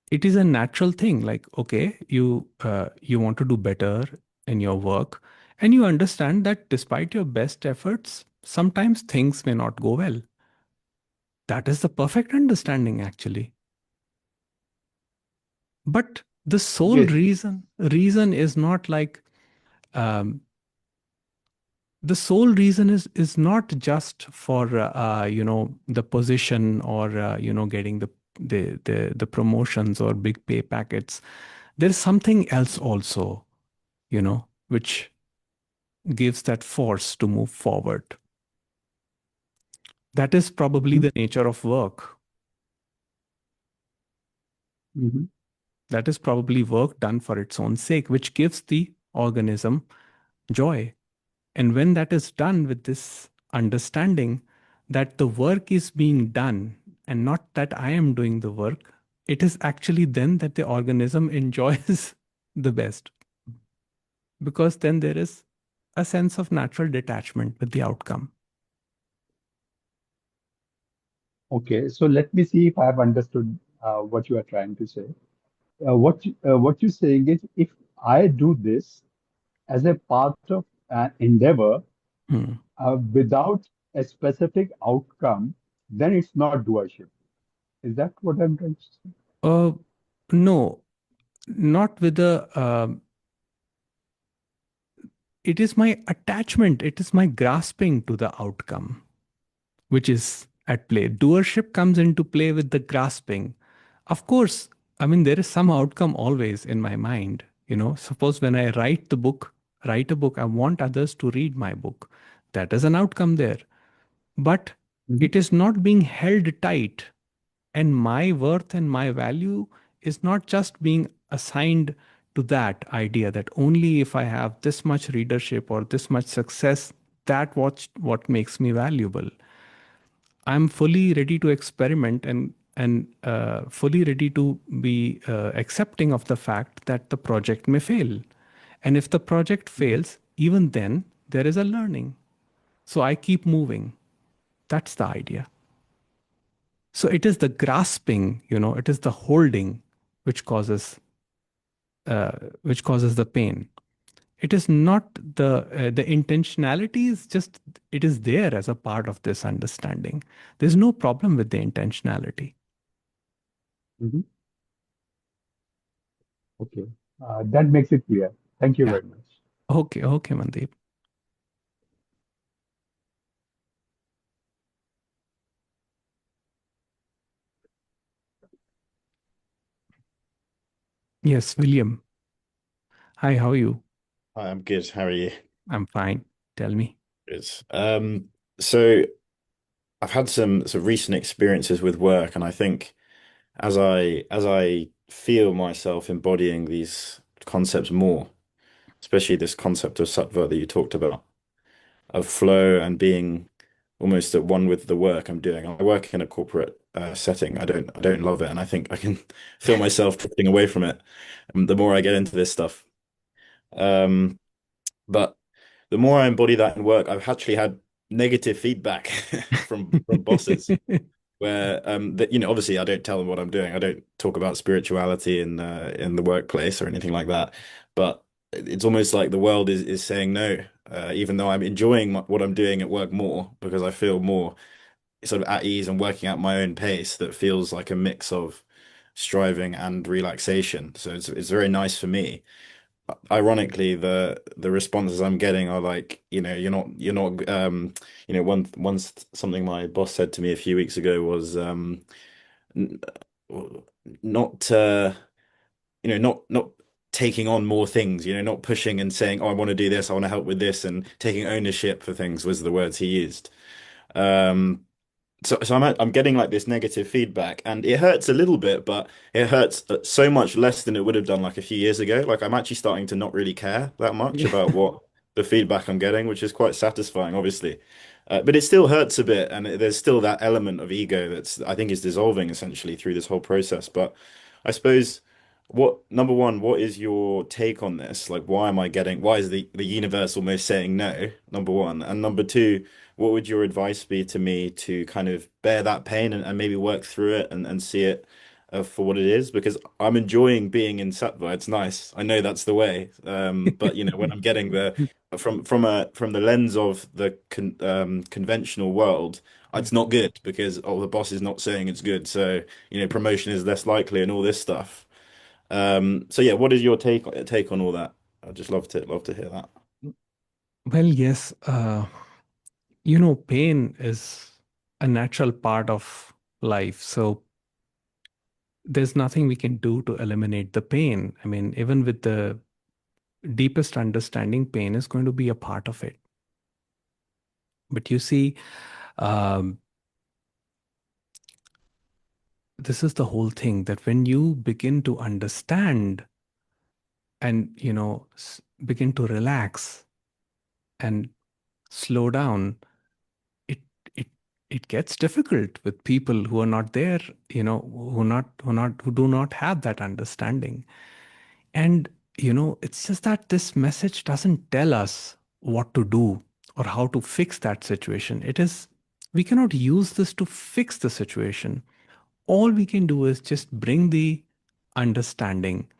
It is a natural thing. Like, okay, you want to do better in your work, and you understand that despite your best efforts, sometimes things may not go well. That is the perfect understanding, actually. But the sole Yes. reason is not like um, the sole reason is not just for the position or getting the promotions or big pay packets. There's something else also, which gives that force to move forward. That is probably Hmm. the nature of work. Hmm. That is probably work done for its own sake, which gives the organism joy. And when that is done with this understanding that the work is being done and not that I am doing the work, it is actually then that the organism enjoys the best, because then there is a sense of natural detachment with the outcome. Okay, so let me see if I have understood what you are trying to say. What you're saying is, if I do this as a part of an endeavor Hmm. without a specific outcome, then it's not doership. Is that what I'm trying to say? Uh, no, not with the it is my attachment, it is my grasping to the outcome which is at play. Doership comes into play with the grasping. Of course, I mean, there is some outcome always in my mind. Suppose when I write a book, I want others to read my book. That is an outcome there. But Mhm. it is not being held tight. And my worth and my value is not just being assigned to that idea that only if I have this much readership or this much success, what makes me valuable. I'm fully ready to experiment and fully ready to be accepting of the fact that the project may fail. And if the project Mhm. fails, even then there is a learning. So I keep moving. That's the idea. So it is the grasping, it is the holding which causes uh, which causes the pain. It is not the intentionality is just it is there as a part of this understanding. There's no problem with the intentionality. Mhm. Okay, that makes it clear. Thank you Yeah. very much. Okay. Okay, Mandeep. Yes, William. Hi. How are you? Hi, I'm good. How are you? I'm fine. Tell me. Good. So I've had some recent experiences with work, and I think as I feel myself embodying these concepts more, especially this concept of sattva that you talked about, of flow and being almost at one with the work I'm doing. I work in a corporate setting. I don't love it, and I think I can feel myself drifting away from it the more I get into this stuff. Um, but the more I embody that in work, I've actually had negative feedback from bosses where that obviously I don't tell them what I'm doing. I don't talk about spirituality in the workplace or anything like that. But it's almost like the world is saying no, even though I'm enjoying what I'm doing at work more because I feel more sort of at ease and working at my own pace that feels like a mix of striving and relaxation. So it's very nice for me. Ironically, the responses I'm getting are like, you're not once something my boss said to me a few weeks ago was n- not not taking on more things, not pushing and saying, oh, I want to do this, I want to help with this, and taking ownership for things was the words he used. Um, so I'm getting like this negative feedback, and it hurts a little bit, but it hurts so much less than it would have done like a few years ago. Like I'm actually starting to not really care that much Yeah. about what the feedback I'm getting, which is quite satisfying, obviously. But it still hurts a bit, and there's still that element of ego that's I think is dissolving essentially through this whole process. But I suppose what number one, what is your take on this? Like, why is the universe almost saying no? Number one, and number two, what would your advice be to me to kind of bear that pain and maybe work through it and see it for what it is? Because I'm enjoying being in Sattva. It's nice. I know that's the way. But when I'm getting the from the lens of the conventional world, it's not good because the boss is not saying it's good. So promotion is less likely and all this stuff. So yeah, what is your take on all that? I'd just love to hear that. Well, yes. Pain is a natural part of life. So there's nothing we can do to eliminate the pain. I mean, even with the deepest understanding, pain is going to be a part of it. But you see, um, this is the whole thing that when you begin to understand and begin to relax, and slow down, it it it gets difficult with people who are not there, who do not have that understanding. And it's just that this message doesn't tell us what to do or how to fix that situation. We cannot use this to fix the situation. All we can do is just bring the understanding.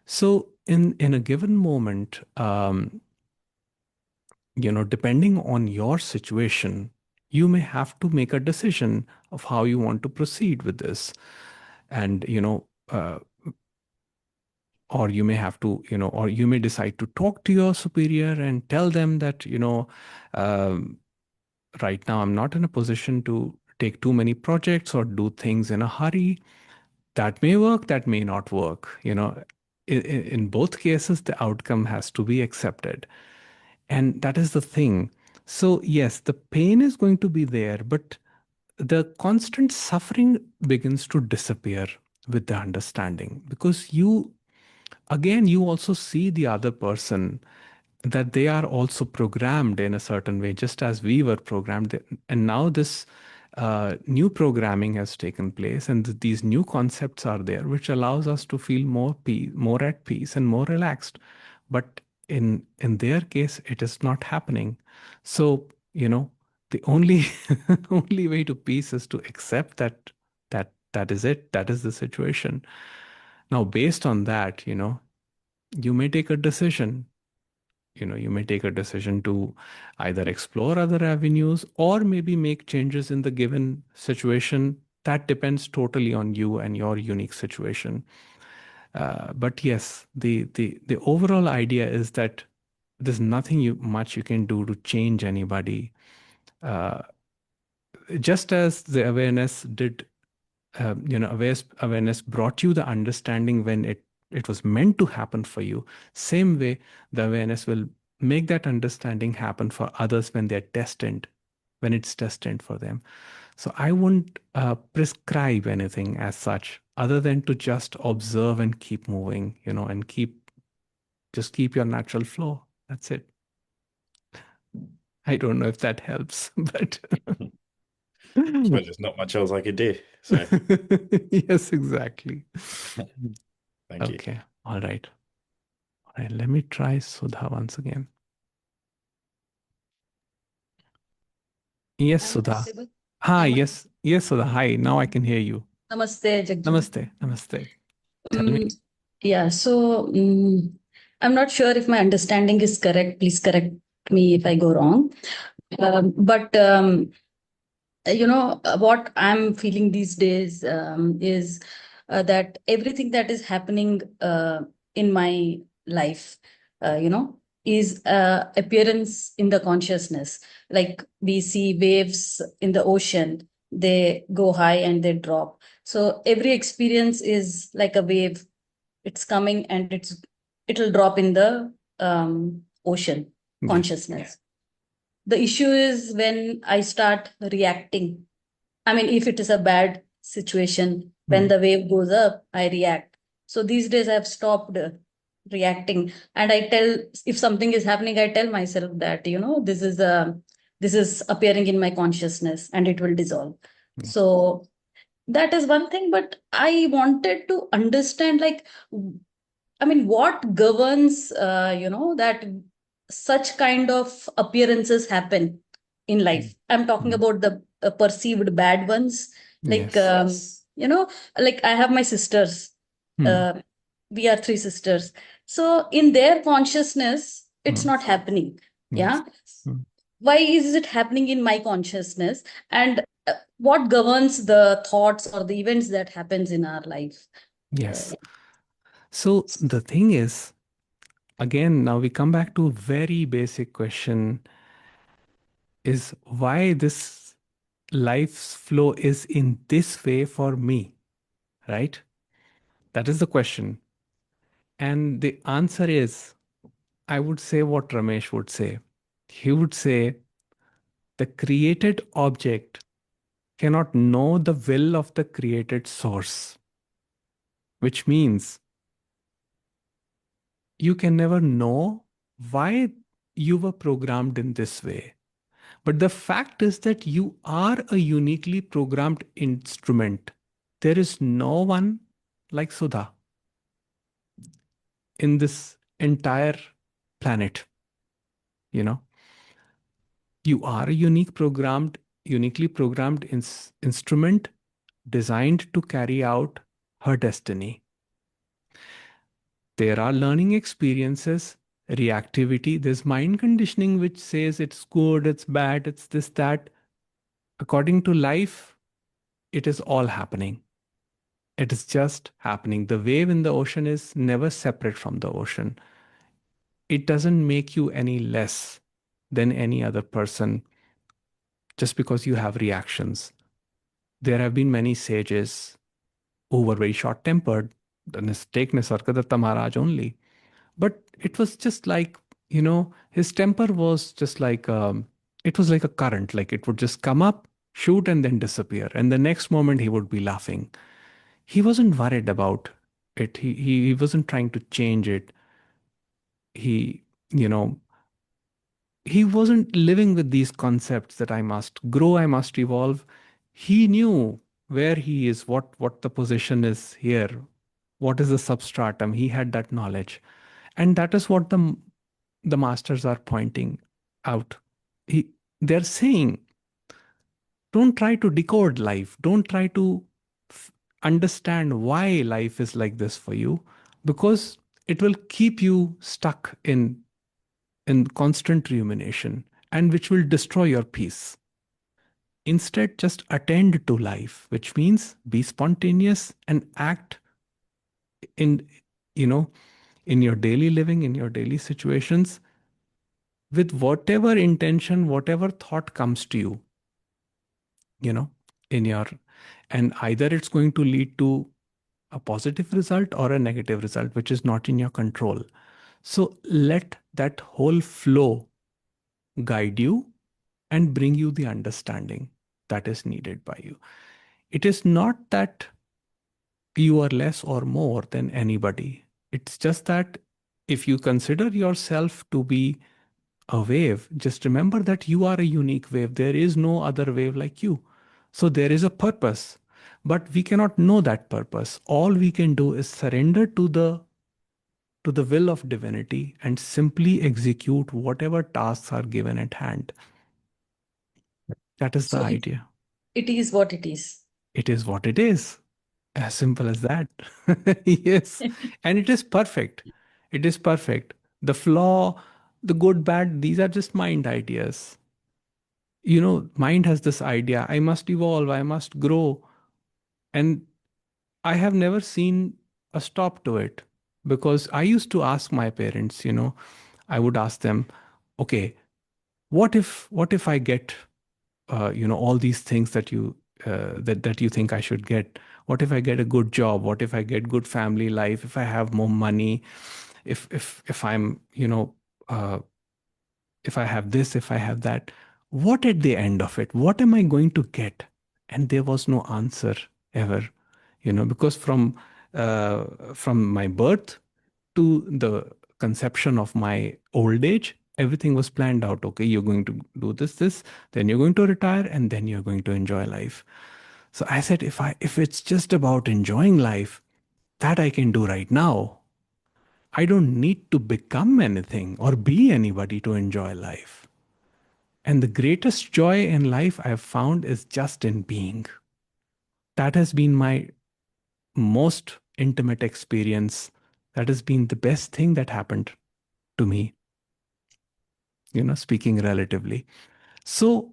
So in a given moment, depending on your situation, you may have to make a decision of how you want to proceed with this. And, or you may have to, or you may decide to talk to your superior and tell them that, um, right now I'm not in a position to take too many projects or do things in a hurry. That may work, that may not work. In both cases, the outcome has to be accepted. And that is the thing. So, yes, the pain is going to be there, but the constant suffering begins to disappear with the understanding, because again, you also see the other person, that they are also programmed in a certain way, just as we were programmed. And now this new programming has taken place, and these new concepts are there, which allows us to feel more at peace and more relaxed. But in their case, it is not happening. So, the only only way to peace is to accept that is it. That is the situation. Now, based on that, you may take a decision. You may take a decision to either explore other avenues or maybe make changes in the given situation. That depends totally on you and your unique situation. But yes, the overall idea is that there's nothing much you can do to change anybody. Uh, just as the awareness did, awareness brought you the understanding when it was meant to happen for you. Same way, the awareness will make that understanding happen for others when when it's destined for them. So I wouldn't prescribe anything as such, other than to just observe and keep moving, and just keep your natural flow. That's it. I don't know if that helps, but I suppose there's not much else I could do. So yes, exactly. thank you. Okay. All right. All right. Let me try Sudha once again. Yes, Am I Sudha. audible? Hi. Am I? Yes. Yes, Sudha. Hi. Now I can hear you. Namaste, Jagjot. Namaste. Namaste. Tell me. Yeah, so I'm not sure if my understanding is correct. Please correct me if I go wrong. But what I'm feeling these days is that everything that is happening in my life, is appearance in the consciousness. Like we see waves in the ocean, they go high and they drop. So every experience is like a wave. It's coming and it'll drop in the ocean Yes. consciousness. The issue is when I start reacting. I mean, if it is a bad situation, when the wave goes up, I react. So these days I've stopped reacting, and I tell, if something is happening, I tell myself that, this is appearing in my consciousness and it will dissolve. So that is one thing, but I wanted to understand, like, I mean, what governs, that such kind of appearances happen in life? I'm talking about the perceived bad ones. Like, Yes. like I have my sisters. Hmm. We are three sisters. So in their consciousness, it's not happening. Yes. Yeah. Why is it happening in my consciousness? And what governs the thoughts or the events that happens in our life? Yes. So the thing is, again, now we come back to a very basic question, is why this life's flow is in this way for me, right? That is the question. And the answer is, I would say what Ramesh would say. He would say, the created object cannot know the will of the created source, which means you can never know why you were programmed in this way. But the fact is that you are a uniquely programmed instrument. There is no one like Sudha in this entire planet. You know, you are a uniquely programmed instrument designed to carry out her destiny. There are learning experiences, reactivity, there's mind conditioning which says it's good, it's bad, it's this, that. According to life, it is all happening. It is just happening. The wave in the ocean is never separate from the ocean. It doesn't make you any less than any other person just because you have reactions. There have been many sages who were very short tempered. Take Nisargadatta Maharaj only. But it was just like, his temper was just like, it was like a current, like it would just come up, shoot, and then disappear. And the next moment he would be laughing. He wasn't worried about it. He wasn't trying to change it. He, you know, he wasn't living with these concepts that I must grow, I must evolve. He knew where he is, what the position is here, what is the substratum. He had that knowledge. And that is what the masters are pointing out. They're saying, don't try to decode life. Don't try to understand why life is like this for you, because it will keep you stuck in constant rumination, and which will destroy your peace. Instead, just attend to life, which means be spontaneous and act in, you know, in your daily living, in your daily situations, with whatever intention, whatever thought comes to you, you know, in your, and either it's going to lead to a positive result or a negative result, which is not in your control. So let that whole flow guide you and bring you the understanding that is needed by you. It is not that you are less or more than anybody. It's just that if you consider yourself to be a wave, just remember that you are a unique wave. There is no other wave like you. So there is a purpose, but we cannot know that purpose. All we can do is surrender to the will of divinity and simply execute whatever tasks are given at hand. That is the So idea. it is what it is. It is what it is. As simple as that. Yes. And it is perfect. It is perfect. The flaw, the good, bad, these are just mind ideas. Mind has this idea, I must evolve, I must grow. And I have never seen a stop to it, because I used to ask my parents, I would ask them, okay, what if I get all these things that you think I should get. What if I get a good job? What if I get good family life? If I have more money? If I'm uh, if I have this, if I have that, what at the end of it? What am I going to get? And there was no answer ever, because from my birth to the conception of my old age, everything was planned out. Okay, you're going to do this, then you're going to retire, and then you're going to enjoy life. So I said, if it's just about enjoying life, that I can do right now. I don't need to become anything or be anybody to enjoy life. And the greatest joy in life I've found is just in being. That has been my most intimate experience. That has been the best thing that happened to me, speaking relatively. So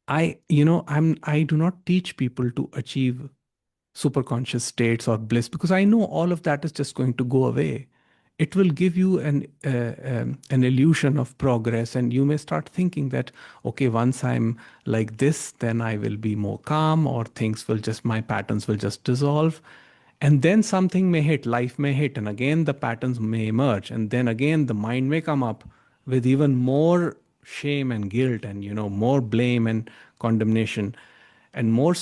I do not teach people to achieve superconscious states or bliss, because I know all of that is just going to go away. It will give you an illusion of progress, and you may start thinking that, okay, once I'm like this, then I will be more calm, or my patterns will just dissolve. And then something may hit, life may hit, and again the patterns may emerge. And then again the mind may come up with even more shame and guilt, and more blame and condemnation, and more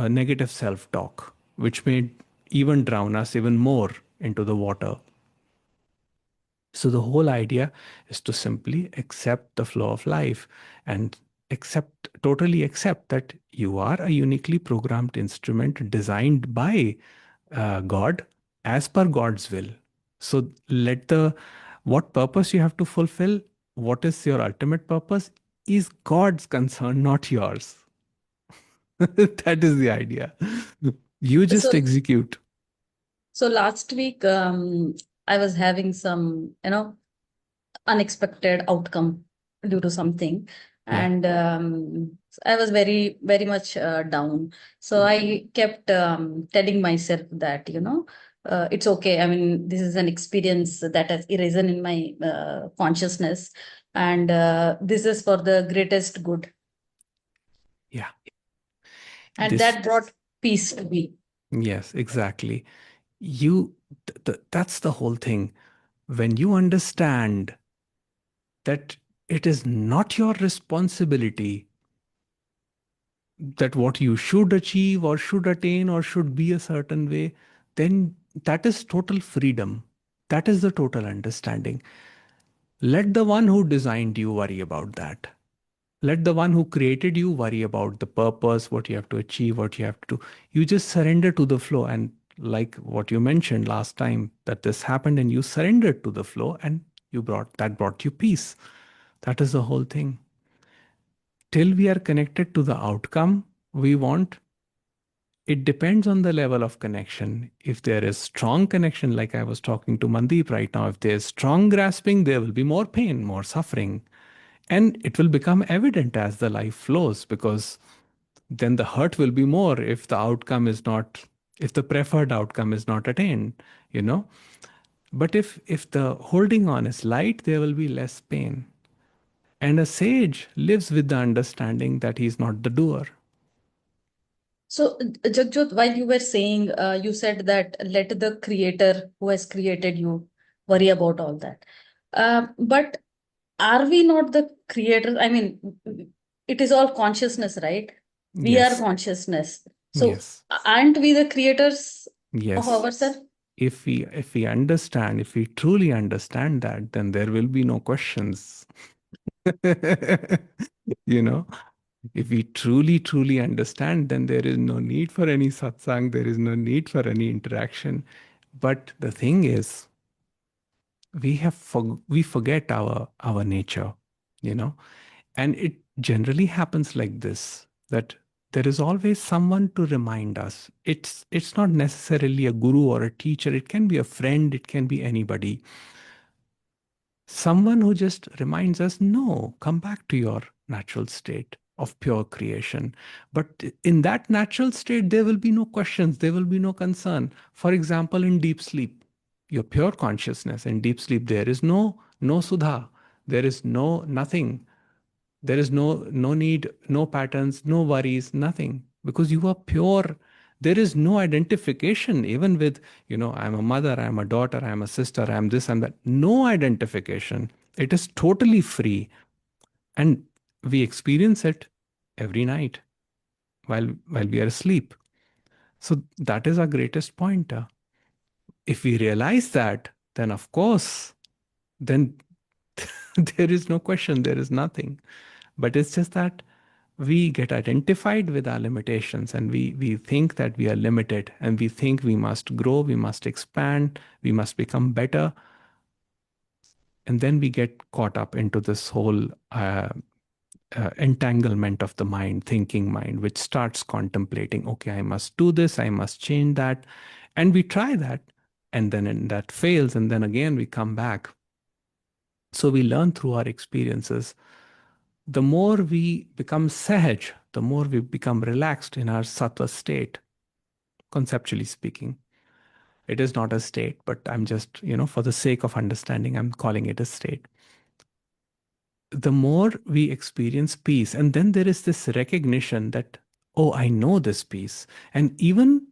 negative self-talk, which may even drown us even more into the water. So the whole idea is to simply accept the flow of life and totally accept that you are a uniquely programmed instrument designed by God as per God's will. So what purpose you have to fulfill, what is your ultimate purpose, is God's concern, not yours. That is the idea. You just So, execute. so last week, I was having some, unexpected outcome due to something, Yeah. and I was very, very much down. So I kept telling myself that, it's okay. I mean, this is an experience that has arisen in my consciousness, and this is for the greatest good. Yeah. And This, that brought peace to me. yes, exactly. That's the whole thing. When you understand that it is not your responsibility that what you should achieve or should attain or should be a certain way, then that is total freedom. That is the total understanding. Let the one who designed you worry about that. Let the one who created you worry about the purpose, what you have to achieve, what you have to do. You just surrender to the flow. And like what you mentioned last time, that this happened and you surrendered to the flow and brought you peace. That is the whole thing. Till we are connected to the outcome we want, it depends on the level of connection. If there is strong connection, like I was talking to Mandeep right now, if there's strong grasping, there will be more pain, more suffering. And it will become evident as the life flows, because then the hurt will be more if if the preferred outcome is not attained, you know. But if the holding on is light, there will be less pain. And a sage lives with the understanding that he's not the doer. So, Jagjot, while you were saying, you said that let the creator who has created you worry about all that. But are we not the creators? I mean, it is all consciousness, right? We are Yes. consciousness. So, Yes. aren't we the creators of Yes. ourselves? If we understand, if we truly understand that, then there will be no questions. You know, if we truly understand, then there is no need for any satsang, there is no need for any interaction. But the thing is, we forget our nature, you know, and it generally happens like this, that there is always someone to remind us. It's not necessarily a guru or a teacher, it can be a friend, it can be anybody. Someone who just reminds us, no, come back to your natural state of pure creation. But in that natural state, there will be no questions, there will be no concern. For example, in deep sleep, your pure consciousness in deep sleep, there is no sudha, there is nothing. There is no need, no patterns, no worries, nothing, because you are pure. There is no identification, even with, I'm a mother, I'm a daughter, I'm a sister, I'm this and that. No identification. It is totally free. And we experience it every night while we are asleep. So that is our greatest point. If we realize that, then of course, then there is no question, there is nothing. But it's just that we get identified with our limitations, and we think that we are limited, and we think we must grow, we must expand, we must become better. And then we get caught up into this whole entanglement of the mind, thinking mind, which starts contemplating, okay, I must do this, I must change that. And we try that, and then that fails, and then again we come back. So we learn through our experiences. The more we become sahaj, the more we become relaxed in our sattva state, conceptually speaking. It is not a state, but I'm just, for the sake of understanding, I'm calling it a state. The more we experience peace, and then there is this recognition that, oh, I know this peace. And even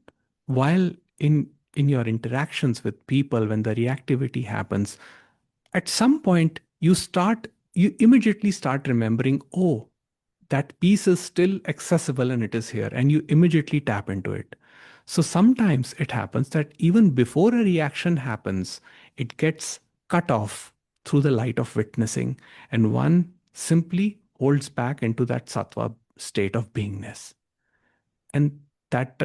while in your interactions with people, when the reactivity happens, at some point you immediately start remembering, oh, that piece is still accessible and it is here, and you immediately tap into it. So sometimes it happens that even before a reaction happens, it gets cut off through the light of witnessing, and one simply holds back into that sattva state of beingness. And that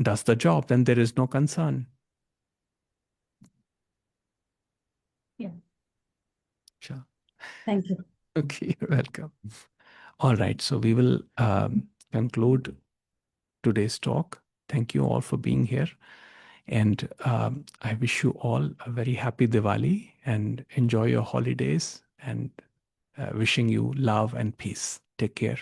does the job. Then there is no concern. Yeah. Sure. Thank you. Okay, you're welcome. All right, so we will conclude today's talk. Thank you all for being here. And I wish you all a very happy Diwali and enjoy your holidays, and wishing you love and peace. Take care.